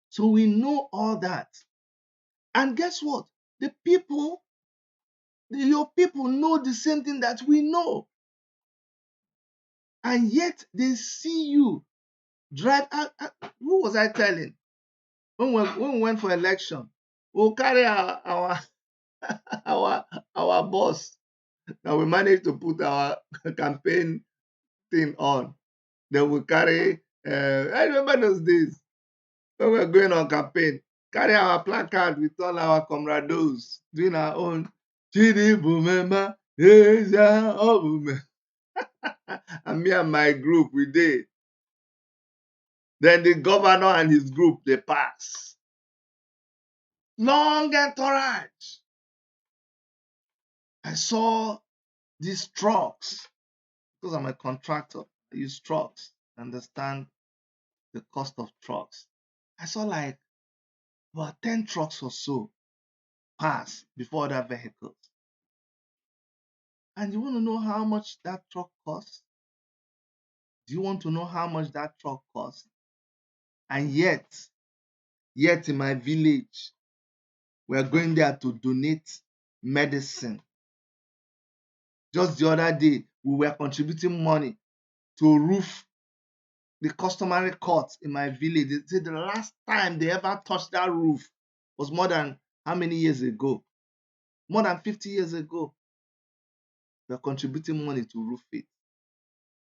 So we know all that. And guess what? Your people know the same thing that we know. And yet they see you drive. Who was I telling? When we went for election, we'll carry our boss. Now we managed to put our campaign thing on. Then we carry. I remember those days when we were going on campaign. Carry our placard with all our comrados doing our own. And me and my group, we did. Then the governor and his group, they pass. Long entourage. I saw these trucks. Because I'm a contractor, I use trucks, understand the cost of trucks. I saw like about 10 trucks or so pass before other vehicles. And you want to know how much that truck costs? Do you want to know how much that truck costs? And yet in my village, we are going there to donate medicine. Just the other day, we were contributing money to roof the customary court in my village. They said the last time they ever touched that roof was more than how many years ago? More than 50 years ago. We are contributing money to roof it.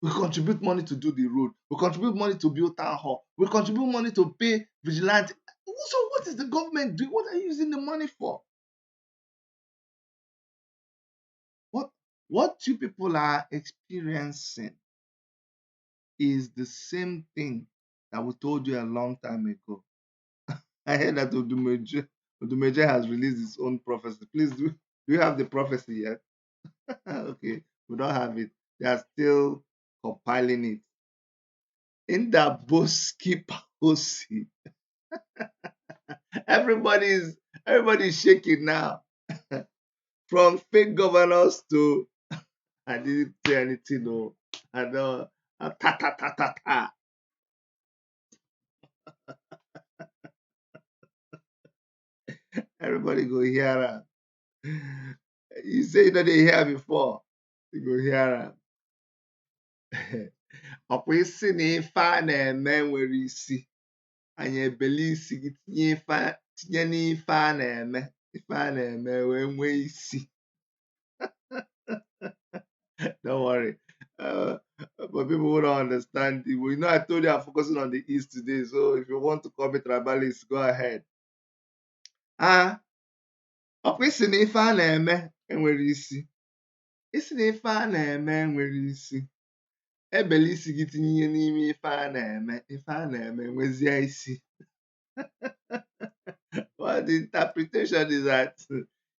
We contribute money to do the road. We contribute money to build town hall. We contribute money to pay vigilante. So what is the government doing? What are you using the money for? What you people are experiencing is the same thing that we told you a long time ago. I heard that Odumeje has released his own prophecy. Please, do you have the prophecy yet? Okay, we don't have it. They are still compiling it. In that Boski Pahosi, everybody's shaking now. From fake governors to I didn't say anything, no. I don't ta ta ta ta ta. Everybody go hear am. You say you know they hear before. You go hear am. Ọkwa isi na ife a na-eme nwere isi. Anyị ebeli isi gị tinye n'ife a na-eme. Ife a na-eme wee nwee isi. Don't worry. But people who don't understand it. Well, you know, I told you I'm focusing on the East today. So if you want to call me tribalist, go ahead. Ọkwa isi na ife a na-eme enwere isi. Isi na ife a na-eme enwere isi. Ebele isi gị tinye n'ime ife a na-eme. Ife a na-eme nwezie isi. Well, the interpretation is that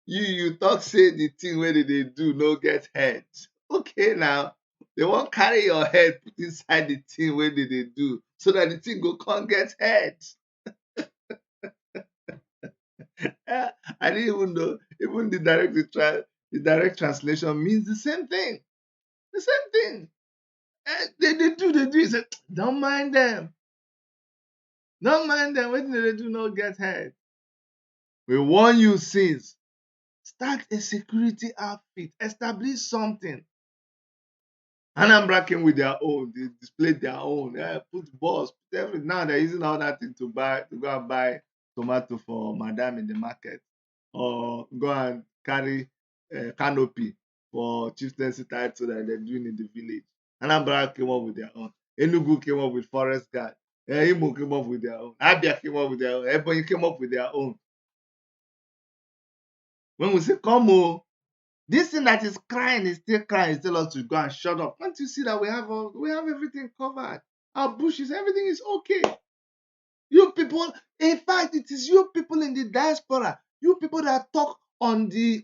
you talk say the thing where they do no get head. Okay, now they won't carry your head put inside the thing where they do so that the thing go can't get head. I didn't even know. Even the direct translation means the same thing. The same thing. They do. They say, don't mind them. Don't mind them. What they do not get head. We warn you since. Start a security outfit. Establish something. Anambra came with their own. They displayed their own. Put balls. Put everything. Now they're using all that thing to go and buy tomato for madam in the market, or go and carry canopy for chieftaincy title that they're doing in the village. Anambra came up with their own. Enugu came up with forest guard. Imo came up with their own. Abia came up with their own. Everybody came up with their own. When we say, come on, this thing that is crying is still crying, tell us to go and shut up. Can't you see that we have everything covered? Our bushes, everything is okay. You people, in fact, it is you people in the diaspora, you people that talk on the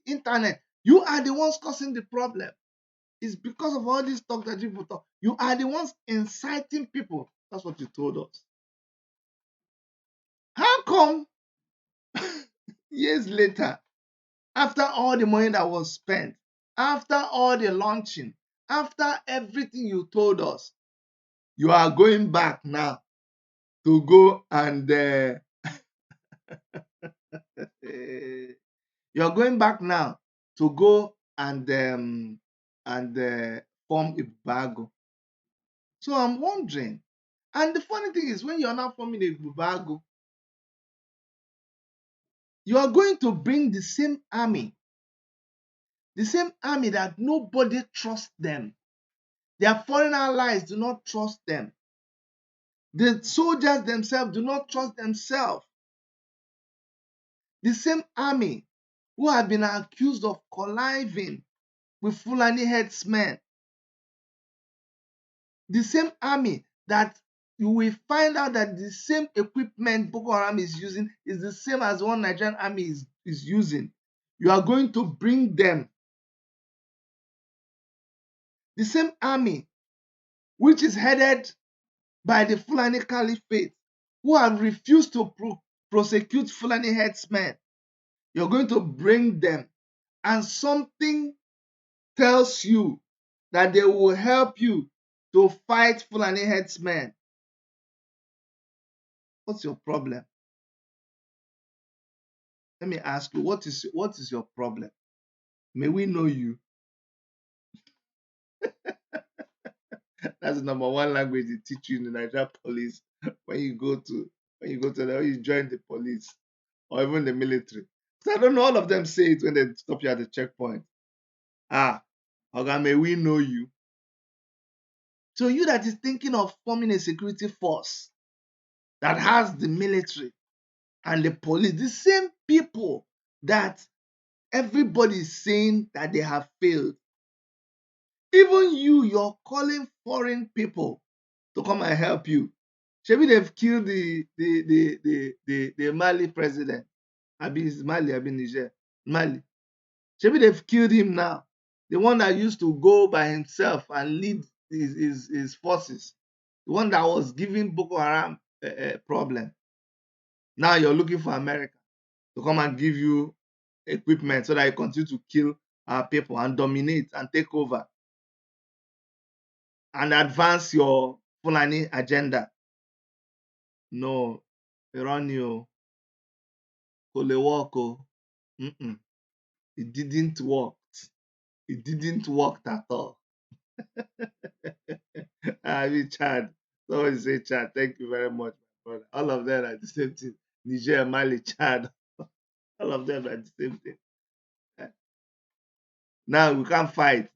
internet, you are the ones causing the problem. It's because of all this talk that people talk. You are the ones inciting people. That's what you told us. How come years later, after all the money that was spent, after all the launching, after everything you told us, you are going back now to go and you're going back now to go and form a bago. So I'm wondering, and the funny thing is, when you're not forming a bago, you are going to bring the same army that nobody trusts them. Their foreign allies do not trust them. The soldiers themselves do not trust themselves. The same army who have been accused of conniving with Fulani headsmen. The same army that you will find out that the same equipment Boko Haram is using is the same as one Nigerian army is using. You are going to bring them. The same army which is headed by the Fulani Caliphate, who have refused to prosecute Fulani headsmen. You're going to bring them, and something tells you that they will help you to fight Fulani headsmen. What's your problem? Let me ask you, what is your problem? May we know you? That's the number one language they teach you in the Nigerian police when you join the police or even the military. So I don't know, all of them say it when they stop you at the checkpoint. Oga, may we know you? So you that is thinking of forming a security force that has the military and the police, the same people that everybody is saying that they have failed. Even you're calling foreign people to come and help you. Maybe they've killed the Mali president. Mali, Niger. Mali. Maybe they've killed him now. The one that used to go by himself and lead his forces. The one that was giving Boko Haram a problem. Now you're looking for America to come and give you equipment so that you continue to kill our people and dominate and take over and advance your Fulani agenda. No, Iranio, Kolewoko. It didn't work. It didn't work at all. I mean, Chad. Somebody say Chad. Thank you very much, my brother. All of them are the same thing. Niger, Mali, Chad. All of them are the same thing. Now we can't fight.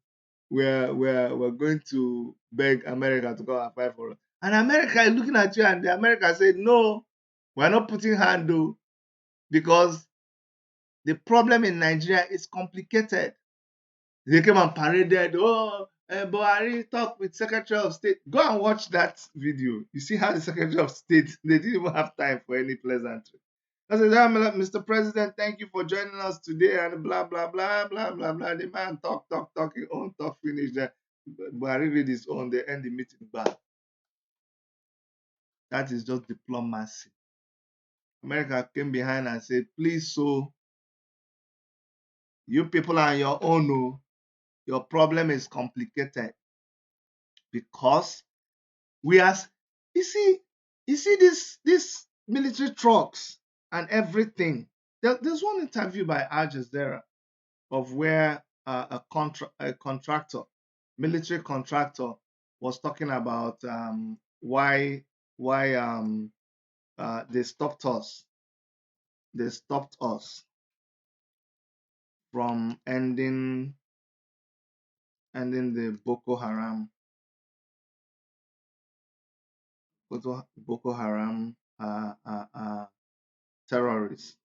We're going to beg America to come and fight for us. And America is looking at you, and the America said, no, we're not putting hand though, because the problem in Nigeria is complicated. They came and paraded, Buhari talked with Secretary of State. Go and watch that video. You see how the Secretary of State, they didn't even have time for any pleasantry. I said, Mr. President, thank you for joining us today, and blah, blah, blah, blah, blah, blah. The man talk, his own talk, finish there. Buhari read his own, they end the meeting back. That is just diplomacy. America came behind and said, please, so you people are on your own, your problem is complicated because we are, you see this military trucks and everything. There's one interview by Al Jazeera of where a contractor, military contractor, was talking about why they stopped us. They stopped us from ending and then the Boko Haram terrorists,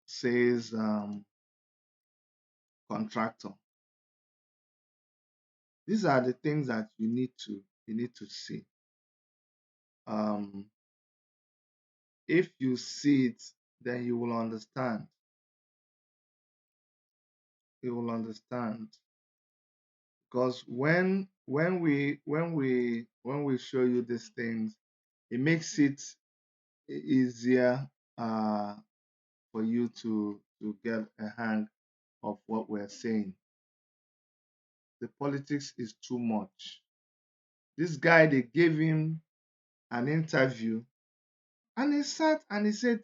says contractor. These are the things that you need to see. If you see it, then you will understand. You will understand, because when we show you these things, it makes it easier for you to get a hang of what we're saying. The politics is too much. This guy, they gave him an interview, and he sat and he said,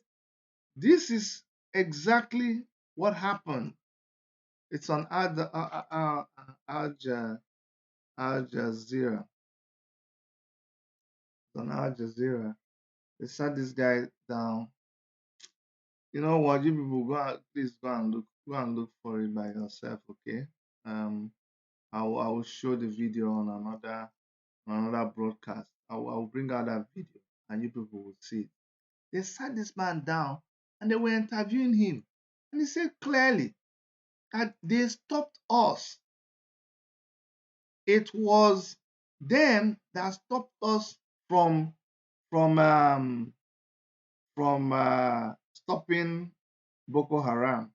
"This is exactly what happened." It's on Al Jazeera. It's on Al Jazeera. They sat this guy down. You know what? You people please go and look for it by yourself, okay? I will show the video on another broadcast. I will bring out that video, and you people will see it. They sat this man down and they were interviewing him, and he said clearly that they stopped us. It was them that stopped us from from um, stopping Boko Haram.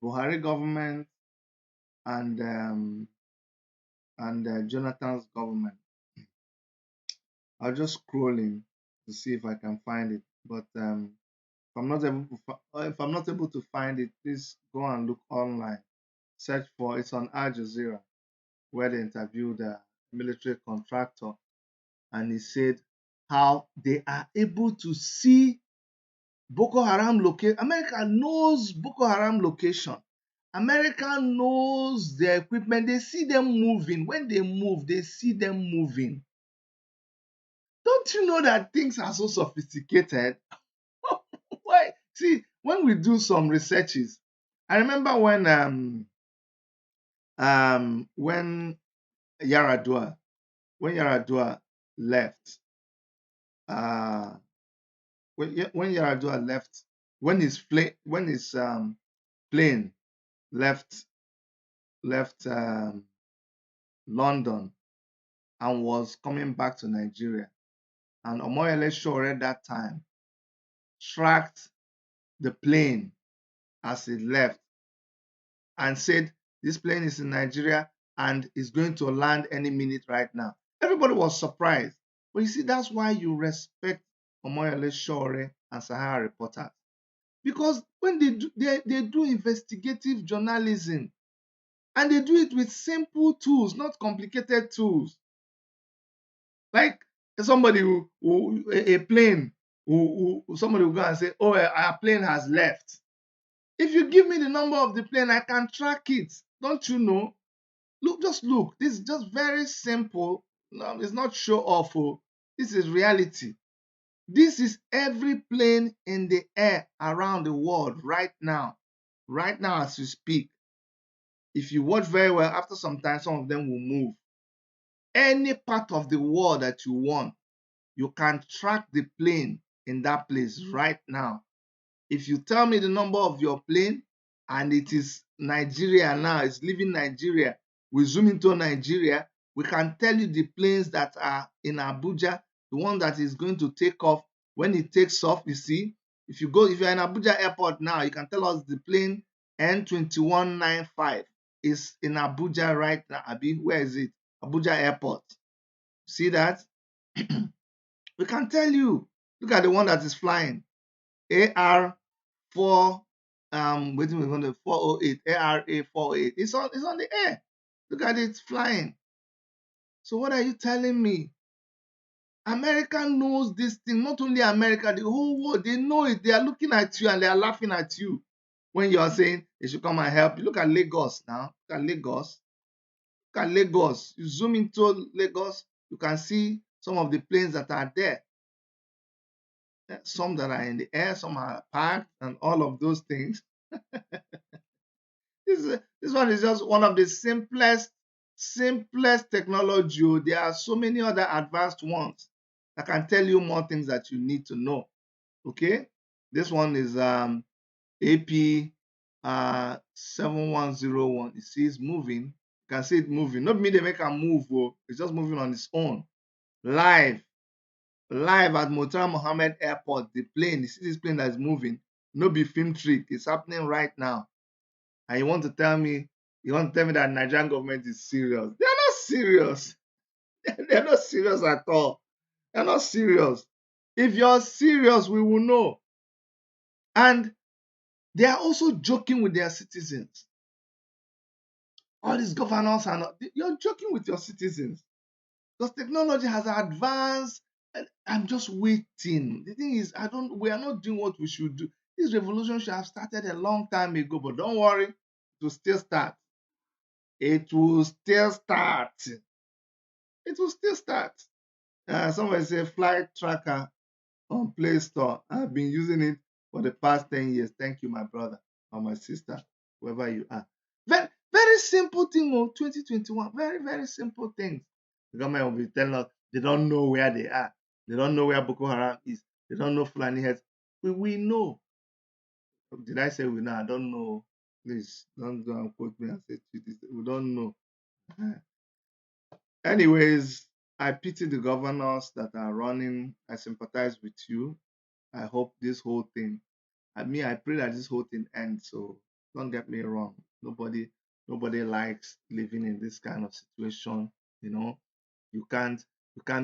Buhari government and Jonathan's government. I was just scrolling to see if I can find it, but if I'm not able to find it, please go and look online. Search for it's on Al Jazeera, where they interviewed a military contractor, and he said how they are able to see Boko Haram location. America knows Boko Haram location. America knows their equipment. They see them moving. When they move, they see them moving. Don't you know that things are so sophisticated? Why? See, when we do some researches, I remember when Yaradua when Yaradua left, uh, when Yaradua left, when his plane left London and was coming back to Nigeria, and Omoyele Sowore at that time tracked the plane as it left and said this plane is in Nigeria and is going to land any minute right now. Everybody was surprised. But you see, that's why you respect Omoyele Sowore and Sahara reporters. Because when they do investigative journalism, and they do it with simple tools, not complicated tools. Like somebody a plane, somebody will go and say, "Oh, our plane has left." If you give me the number of the plane, I can track it. Don't you know? Look, just look. This is just very simple. No, it's not show off. This is reality. This is every plane in the air around the world right now as you speak. If you watch very well, after some time, some of them will move. Any part of the world that you want, you can track the plane in that place right now. If you tell me the number of your plane and it is Nigeria now, it's leaving Nigeria, we zoom into Nigeria, we can tell you the planes that are in Abuja, the one that is going to take off. When it takes off, you see, if you're in Abuja airport now, you can tell us the plane N2195 is in Abuja right now. Abi, where is it? Abuja airport. See that? We can tell you. Look at the one that is flying. AR4 waiting we're going to 408 ARA 408. It's on the air. Look at it flying. So what are you telling me? America knows this thing. Not only America, the whole world, they know it. They are looking at you and they are laughing at you when you are saying they should come and help you. Look at Lagos now. Look at Lagos. Look at Lagos. You zoom into Lagos, you can see some of the planes that are there. some that are in the air, some are parked, and all of those things. This one is just one of the simplest technology. Oh. There are so many other advanced ones that can tell you more things that you need to know. Okay, this one is AP 7101. You see it's moving. You can see it moving. Not me they make a move. Oh. It's just moving on its own. Live at Murtala Mohammed Airport. The plane, you see this plane that's moving. No be film trick. It's happening right now. And you want to tell me that Nigerian government is serious? They are not serious. They are not serious at all. They are not serious. If you're serious, we will know. And they are also joking with their citizens. All these governors are not. You're joking with your citizens because technology has advanced. And I'm just waiting. The thing is, we are not doing what we should do. This revolution should have started a long time ago, but don't worry, it will still start. It will still start. It will still start. Somebody say flight tracker on Play Store. I've been using it for the past 10 years. Thank you, my brother or my sister, whoever you are. Very, very simple thing, 2021. Very, very simple things. The government will be telling us they don't know where they are. They don't know where Boko Haram is. They don't know Fulani heads. We know. Did I say we know? I don't know. Please don't go and quote me and say we don't know. Anyways, I pity the governors that are running. I sympathize with you. I hope this whole thing, I pray that this whole thing ends. So don't get me wrong. Nobody likes living in this kind of situation. You know, you can't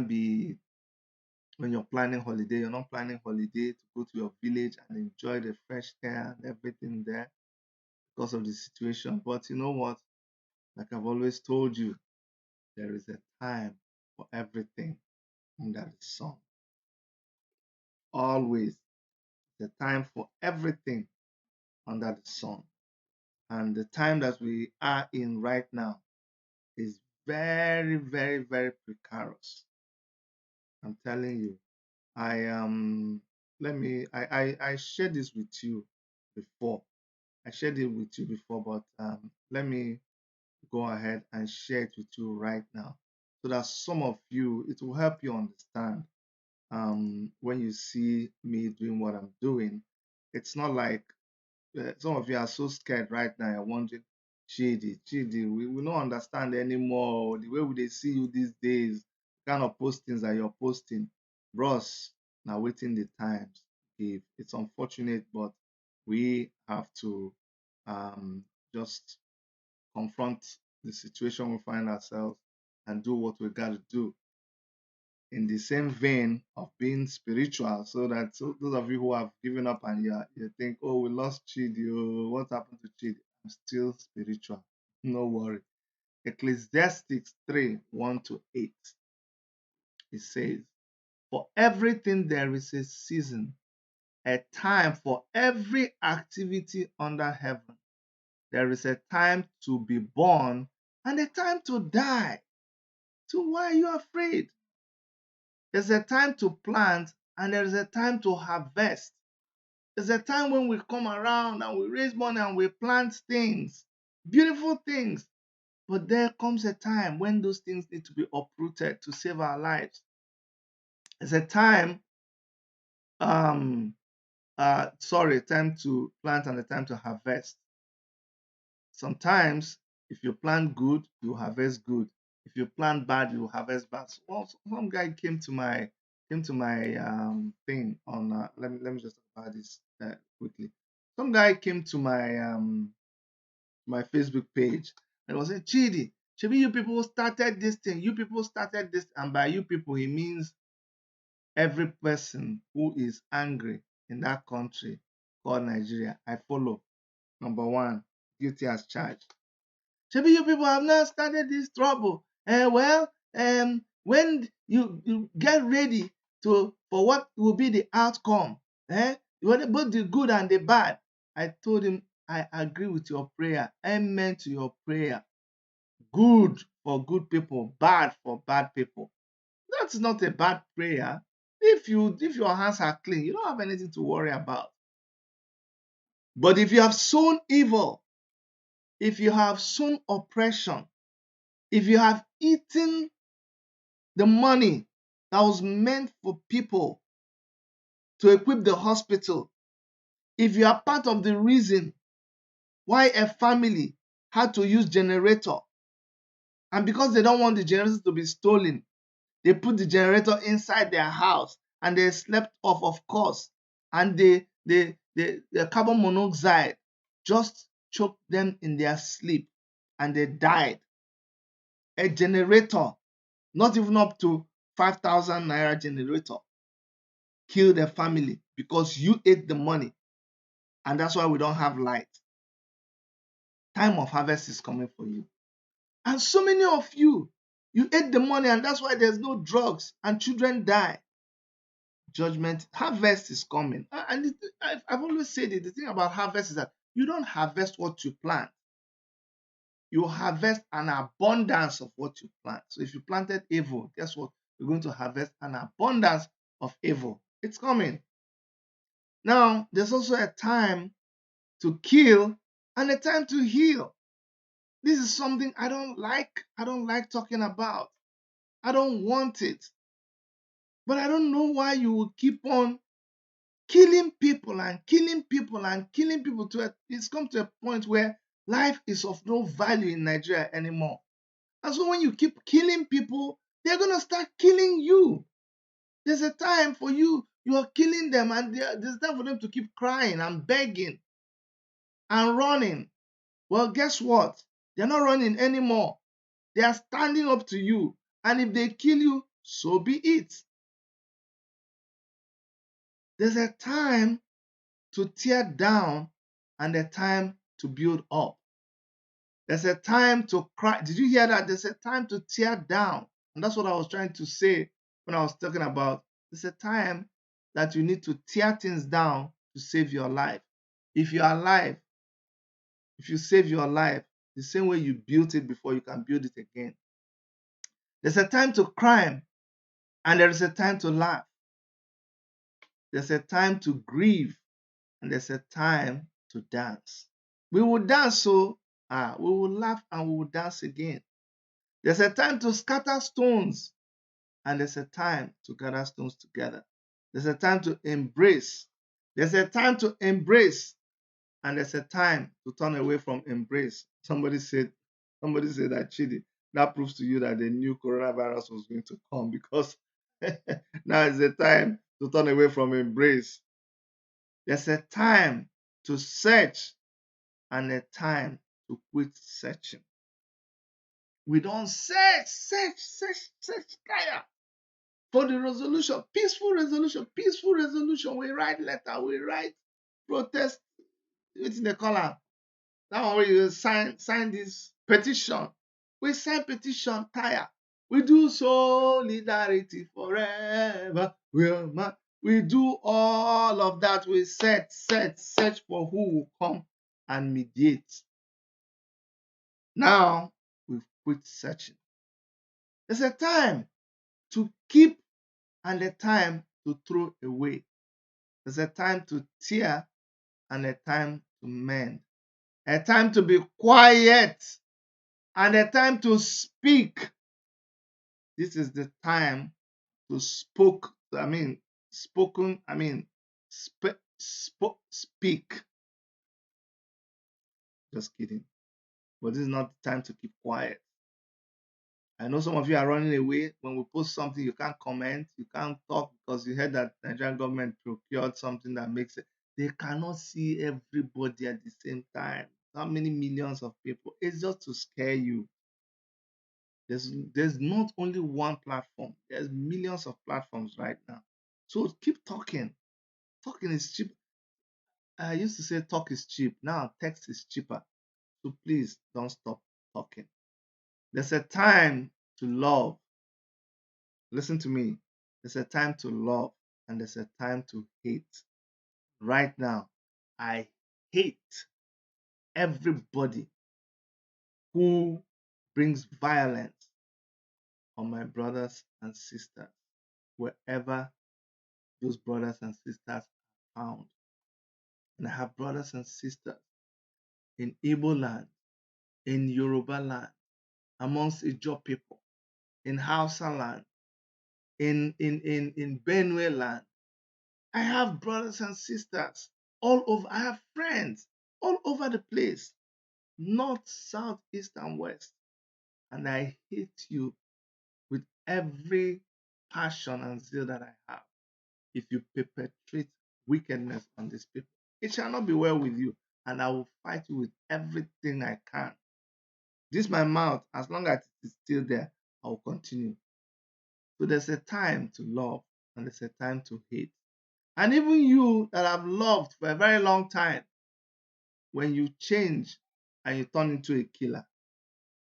be when you're planning holiday, you're not planning holiday to go to your village and enjoy the fresh air and everything there because of the situation. But you know what? Like I've always told you, there is a time for everything under the sun. Always the time for everything under the sun. And the time that we are in right now is very, very, very precarious. I'm telling you. I shared this with you before. I shared it with you before, but let me go ahead and share it with you right now so that some of you, it will help you understand when you see me doing what I'm doing. It's not like some of you are so scared right now. You're wondering, Chidi, we don't understand anymore. The way they see you these days, kind of postings that you're posting, bros. Now waiting the times. If it's unfortunate, but we have to just confront the situation we find ourselves and do what we got to do in the same vein of being spiritual, so that those of you who have given up and you think, oh, we lost Chidi, oh, what happened to Chidi? I'm still spiritual. No worry. Ecclesiastes 3:1-8. It says, for everything there is a season, a time for every activity under heaven. There is a time to be born and a time to die. So why are you afraid? There's a time to plant and there is a time to harvest. There's a time when we come around and we raise money and we plant things, beautiful things. But there comes a time when those things need to be uprooted to save our lives. There's a time, time to plant and a time to harvest. Sometimes, if you plant good, you harvest good. If you plant bad, you harvest bad. So some guy came to my thing on. Let me just talk about this quickly. Some guy came to my Facebook page and was saying, Chidi, Chebi, you people started this thing. You people started this, and by you people, he means every person who is angry in that country called Nigeria. I follow. Number one, guilty as charged. Maybe you people have not started this trouble. When you get ready for what will be the outcome, both the good and the bad. I told him, I agree with your prayer. Amen to your prayer. Good for good people, bad for bad people. That's not a bad prayer. If your hands are clean, you don't have anything to worry about. But if you have sown evil, if you have sown oppression, if you have eaten the money that was meant for people to equip the hospital, if you are part of the reason why a family had to use generator, and because they don't want the generator to be stolen, they put the generator inside their house and they slept off, of course, and the carbon monoxide just choked them in their sleep and they died. A generator, not even up to 5,000 naira generator, killed a family because you ate the money, and that's why we don't have light. Time of harvest is coming for you. And so many of you ate the money, and that's why there's no drugs and children die. Judgment, harvest is coming. And I've always said it, the thing about harvest is that you don't harvest what you plant. You harvest an abundance of what you plant. So if you planted evil, guess what? You're going to harvest an abundance of evil. It's coming. Now, there's also a time to kill and a time to heal. This is something I don't like. I don't like talking about. I don't want it. But I don't know why you will keep on killing people and killing people and killing people. It's come to a point where life is of no value in Nigeria anymore. And so when you keep killing people, they're going to start killing you. There's a time for you are killing them, and there's a time for them to keep crying and begging and running. Well, guess what? They're not running anymore. They are standing up to you. And if they kill you, so be it. There's a time to tear down and a time to build up. There's a time to cry. Did you hear that? There's a time to tear down. And that's what I was trying to say when I was talking about. There's a time that you need to tear things down to save your life. If you're alive, if you save your life, the same way you built it before, you can build it again. There's a time to cry and there is a time to laugh. There's a time to grieve and there's a time to dance. We will dance, so we will laugh and we will dance again. There's a time to scatter stones and there's a time to gather stones together. There's a time to embrace. There's a time to embrace and there's a time to turn away from embrace. Somebody said that, Chidi, that proves to you that the new coronavirus was going to come, because now is the time to turn away from embrace. There's a time to search and a time to quit searching. We don't search Kaya, for the resolution, peaceful resolution. We write letter, we write protest, what's in the column. Now we sign this petition. We sign petition, Kaya. We do solidarity forever. We do all of that. We search for who will come and mediate. Now we've quit searching. There's a time to keep and a time to throw away. There's a time to tear and a time to mend. A time to be quiet and a time to speak. This is the time to speak. Just kidding. But this is not the time to keep quiet. I know some of you are running away. When we post something, you can't comment, you can't talk because you heard that Nigerian government procured something that makes it. They cannot see everybody at the same time. How many millions of people? It's just to scare you. There's not only one platform. There's millions of platforms right now. So keep talking. Talking is cheap. I used to say talk is cheap. Now text is cheaper. So please don't stop talking. There's a time to love. Listen to me. There's a time to love and there's a time to hate. Right now, I hate everybody who brings violence on my brothers and sisters wherever those brothers and sisters are found. And I have brothers and sisters in Igbo land, in Yoruba land, amongst Ijo people, in Hausa land, in Benue land. I have brothers and sisters all over. I have friends all over the place, north, south, east, and west. And I hate you with every passion and zeal that I have. If you perpetrate wickedness on these people, it shall not be well with you, and I will fight you with everything I can. This my mouth, as long as it is still there, I will continue. So there's a time to love and there's a time to hate. And even you that have loved for a very long time, when you change and you turn into a killer,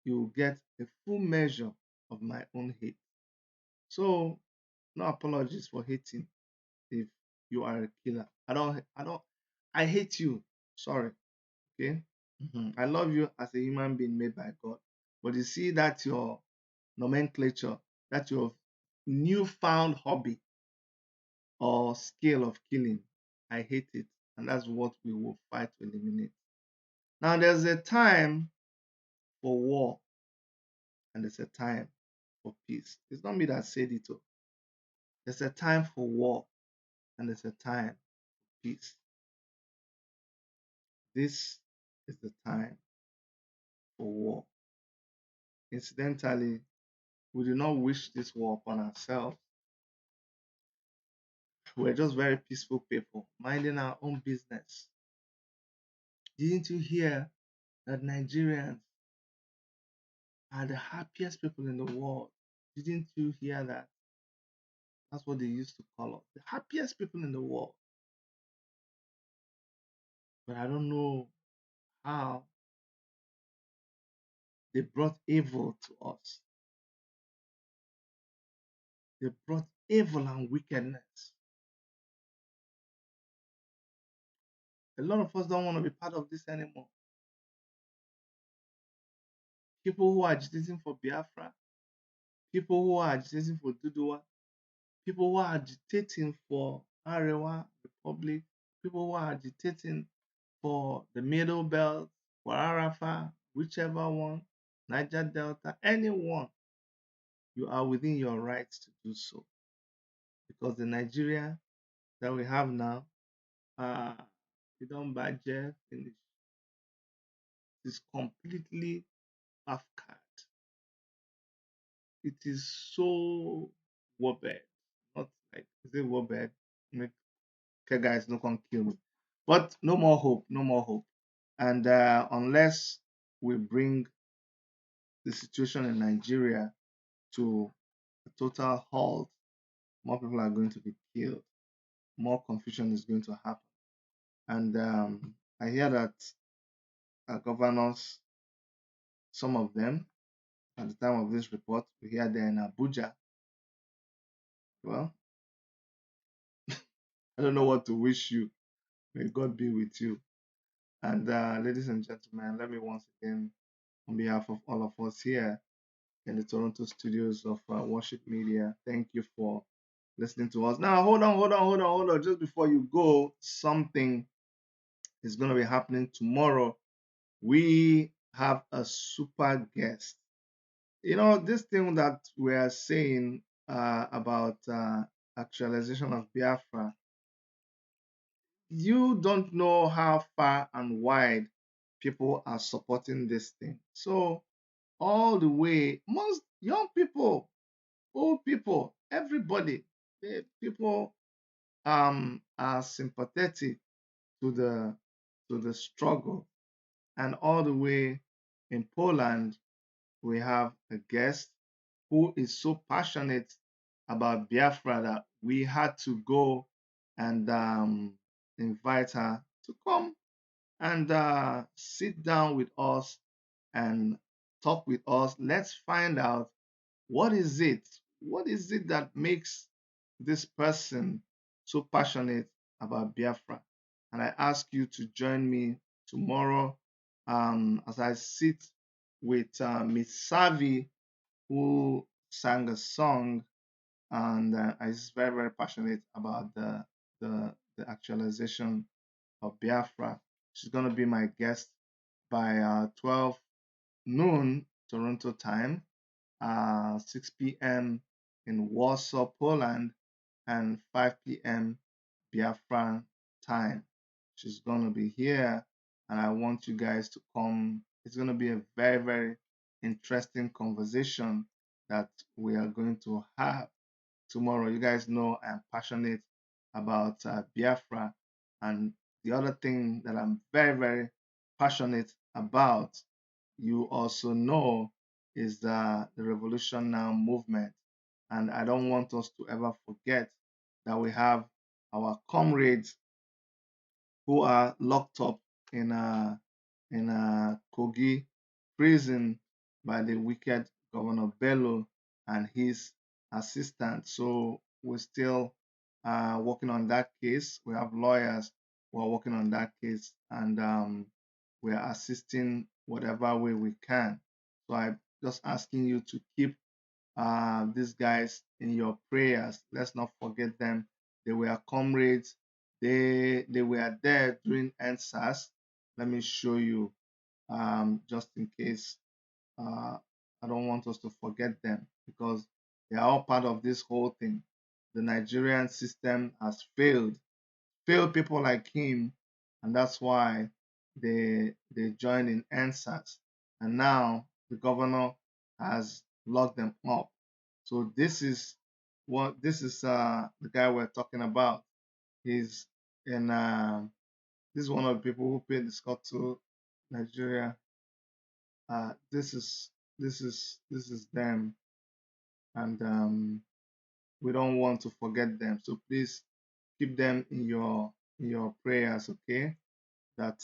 you will get a full measure of my own hate. So no apologies for hating if you are a killer. I hate you. Sorry. Okay. I love you as a human being made by God. But you see that your nomenclature, that your newfound hobby or skill of killing, I hate it. And that's what we will fight to eliminate. Now, there's a time for war and there's a time for peace. It's not me that said it. There's a time for war and there's a time for peace. This is the time for war. Incidentally, we do not wish this war upon ourselves. We're just very peaceful people, minding our own business. Didn't you hear that Nigerians are the happiest people in the world? Didn't you hear that? That's what they used to call us, the happiest people in the world. But I don't know how they brought evil to us. They brought evil and wickedness. A lot of us don't want to be part of this anymore. People who are agitating for Biafra, people who are agitating for Duduwa, people who are agitating for Arewa Republic, people who are agitating for the Middle Belt, for Arafat, whichever one, Niger Delta, anyone, you are within your rights to do so. Because the Nigeria that we have now, we don't budget finish. It's completely off card. It is so wobbed. Not like is it wobbed? Make okay, guys, no one kill me. But no more hope, no more hope. And unless we bring the situation in Nigeria to a total halt, more people are going to be killed, more confusion is going to happen. And I hear that governors, some of them, at the time of this report, we hear they're in Abuja. Well, I don't know what to wish you. May God be with you. And ladies and gentlemen, let me once again, on behalf of all of us here in the Toronto studios of Worship Media, thank you for listening to us. Now, hold on. Just before you go, something is going to be happening tomorrow. We have a super guest. You know, this thing that we are saying about actualization of Biafra, you don't know how far and wide people are supporting this thing. So all the way, most young people, old people, everybody, people are sympathetic to the struggle. And all the way in Poland, we have a guest who is so passionate about Biafra that we had to go and invite her to come and sit down with us and talk with us. Let's find out what is it? What is it that makes this person so passionate about Biafra? And I ask you to join me tomorrow as I sit with Miss Savi, who sang a song and is very, very passionate about the actualization of Biafra. She's going to be my guest by 12 noon Toronto time, 6 p.m. in Warsaw, Poland, and 5 p.m. Biafran time. She's going to be here, and I want you guys to come. It's going to be a very, very interesting conversation that we are going to have tomorrow. You guys know I'm passionate about Biafra, and the other thing that I'm very, very passionate about, you also know, is the Revolution Now movement. And I don't want us to ever forget that we have our comrades who are locked up in a Kogi prison by the wicked Governor Bello and his assistant. So we're still working on that case. We have lawyers who are working on that case, and we are assisting whatever way we can. So I'm just asking you to keep these guys in your prayers. Let's not forget them. They were comrades. They were there during NSAS. Let me show you, just in case. I don't want us to forget them because they are all part of this whole thing. The Nigerian system has failed people like him, and that's why they joined in NSAS. And now the governor has locked them up. So this is the guy we're talking about. He's in this is one of the people who paid the Scott to Nigeria. This is them, and we don't want to forget them. So please keep them in your prayers, okay? That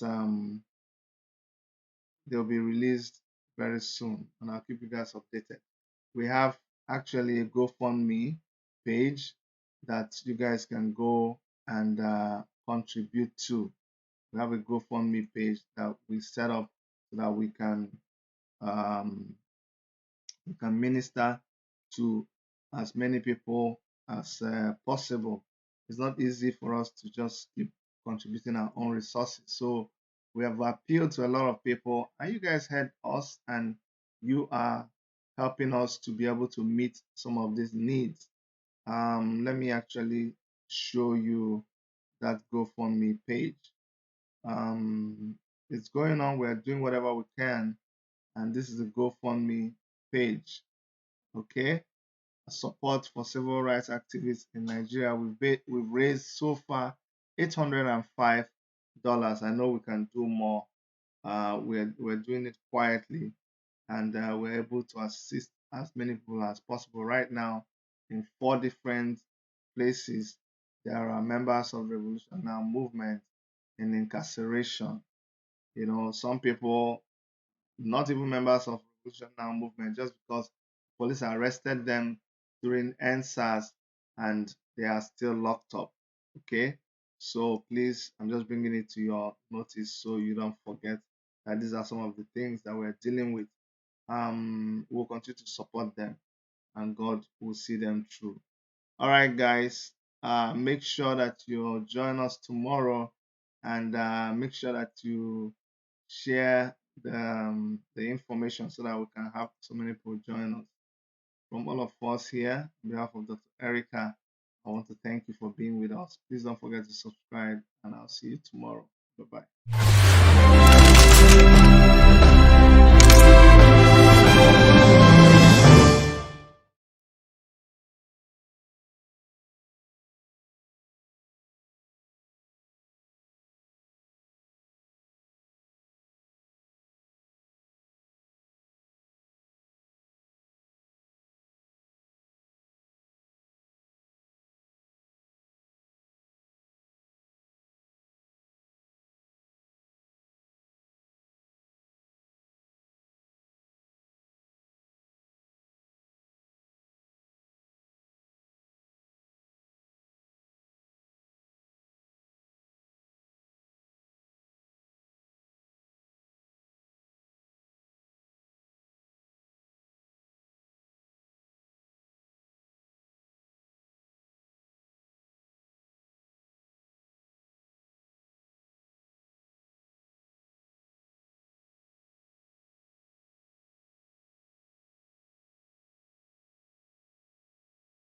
they'll be released very soon, and I'll keep you guys updated. We have actually a GoFundMe page that you guys can go and contribute to. We have a GoFundMe page that we set up so that um, we can minister to as many people as possible. It's not easy for us to just keep contributing our own resources. So we have appealed to a lot of people, and you guys heard us, and you are helping us to be able to meet some of these needs. Let me actually show you that GoFundMe page. It's going on. We're doing whatever we can, and this is the GoFundMe page. Okay, support for civil rights activists in Nigeria. We've raised so far $805. I know we can do more. We're doing it quietly, and we're able to assist as many people as possible. Right now, in 4 different places, there are members of the Revolution Now movement in incarceration. You know, some people, not even members of Revolution Now movement, just because police arrested them during NSAS and they are still locked up. Okay, so please, I'm just bringing it to your notice so you don't forget that these are some of the things that we're dealing with. We'll continue to support them, and God will see them through. All right, guys, make sure that you join us tomorrow, and make sure that you share the information so that we can have so many people join us. From all of us here, on behalf of Dr. Erica, I want to thank you for being with us. Please don't forget to subscribe, and I'll see you tomorrow. Bye-bye.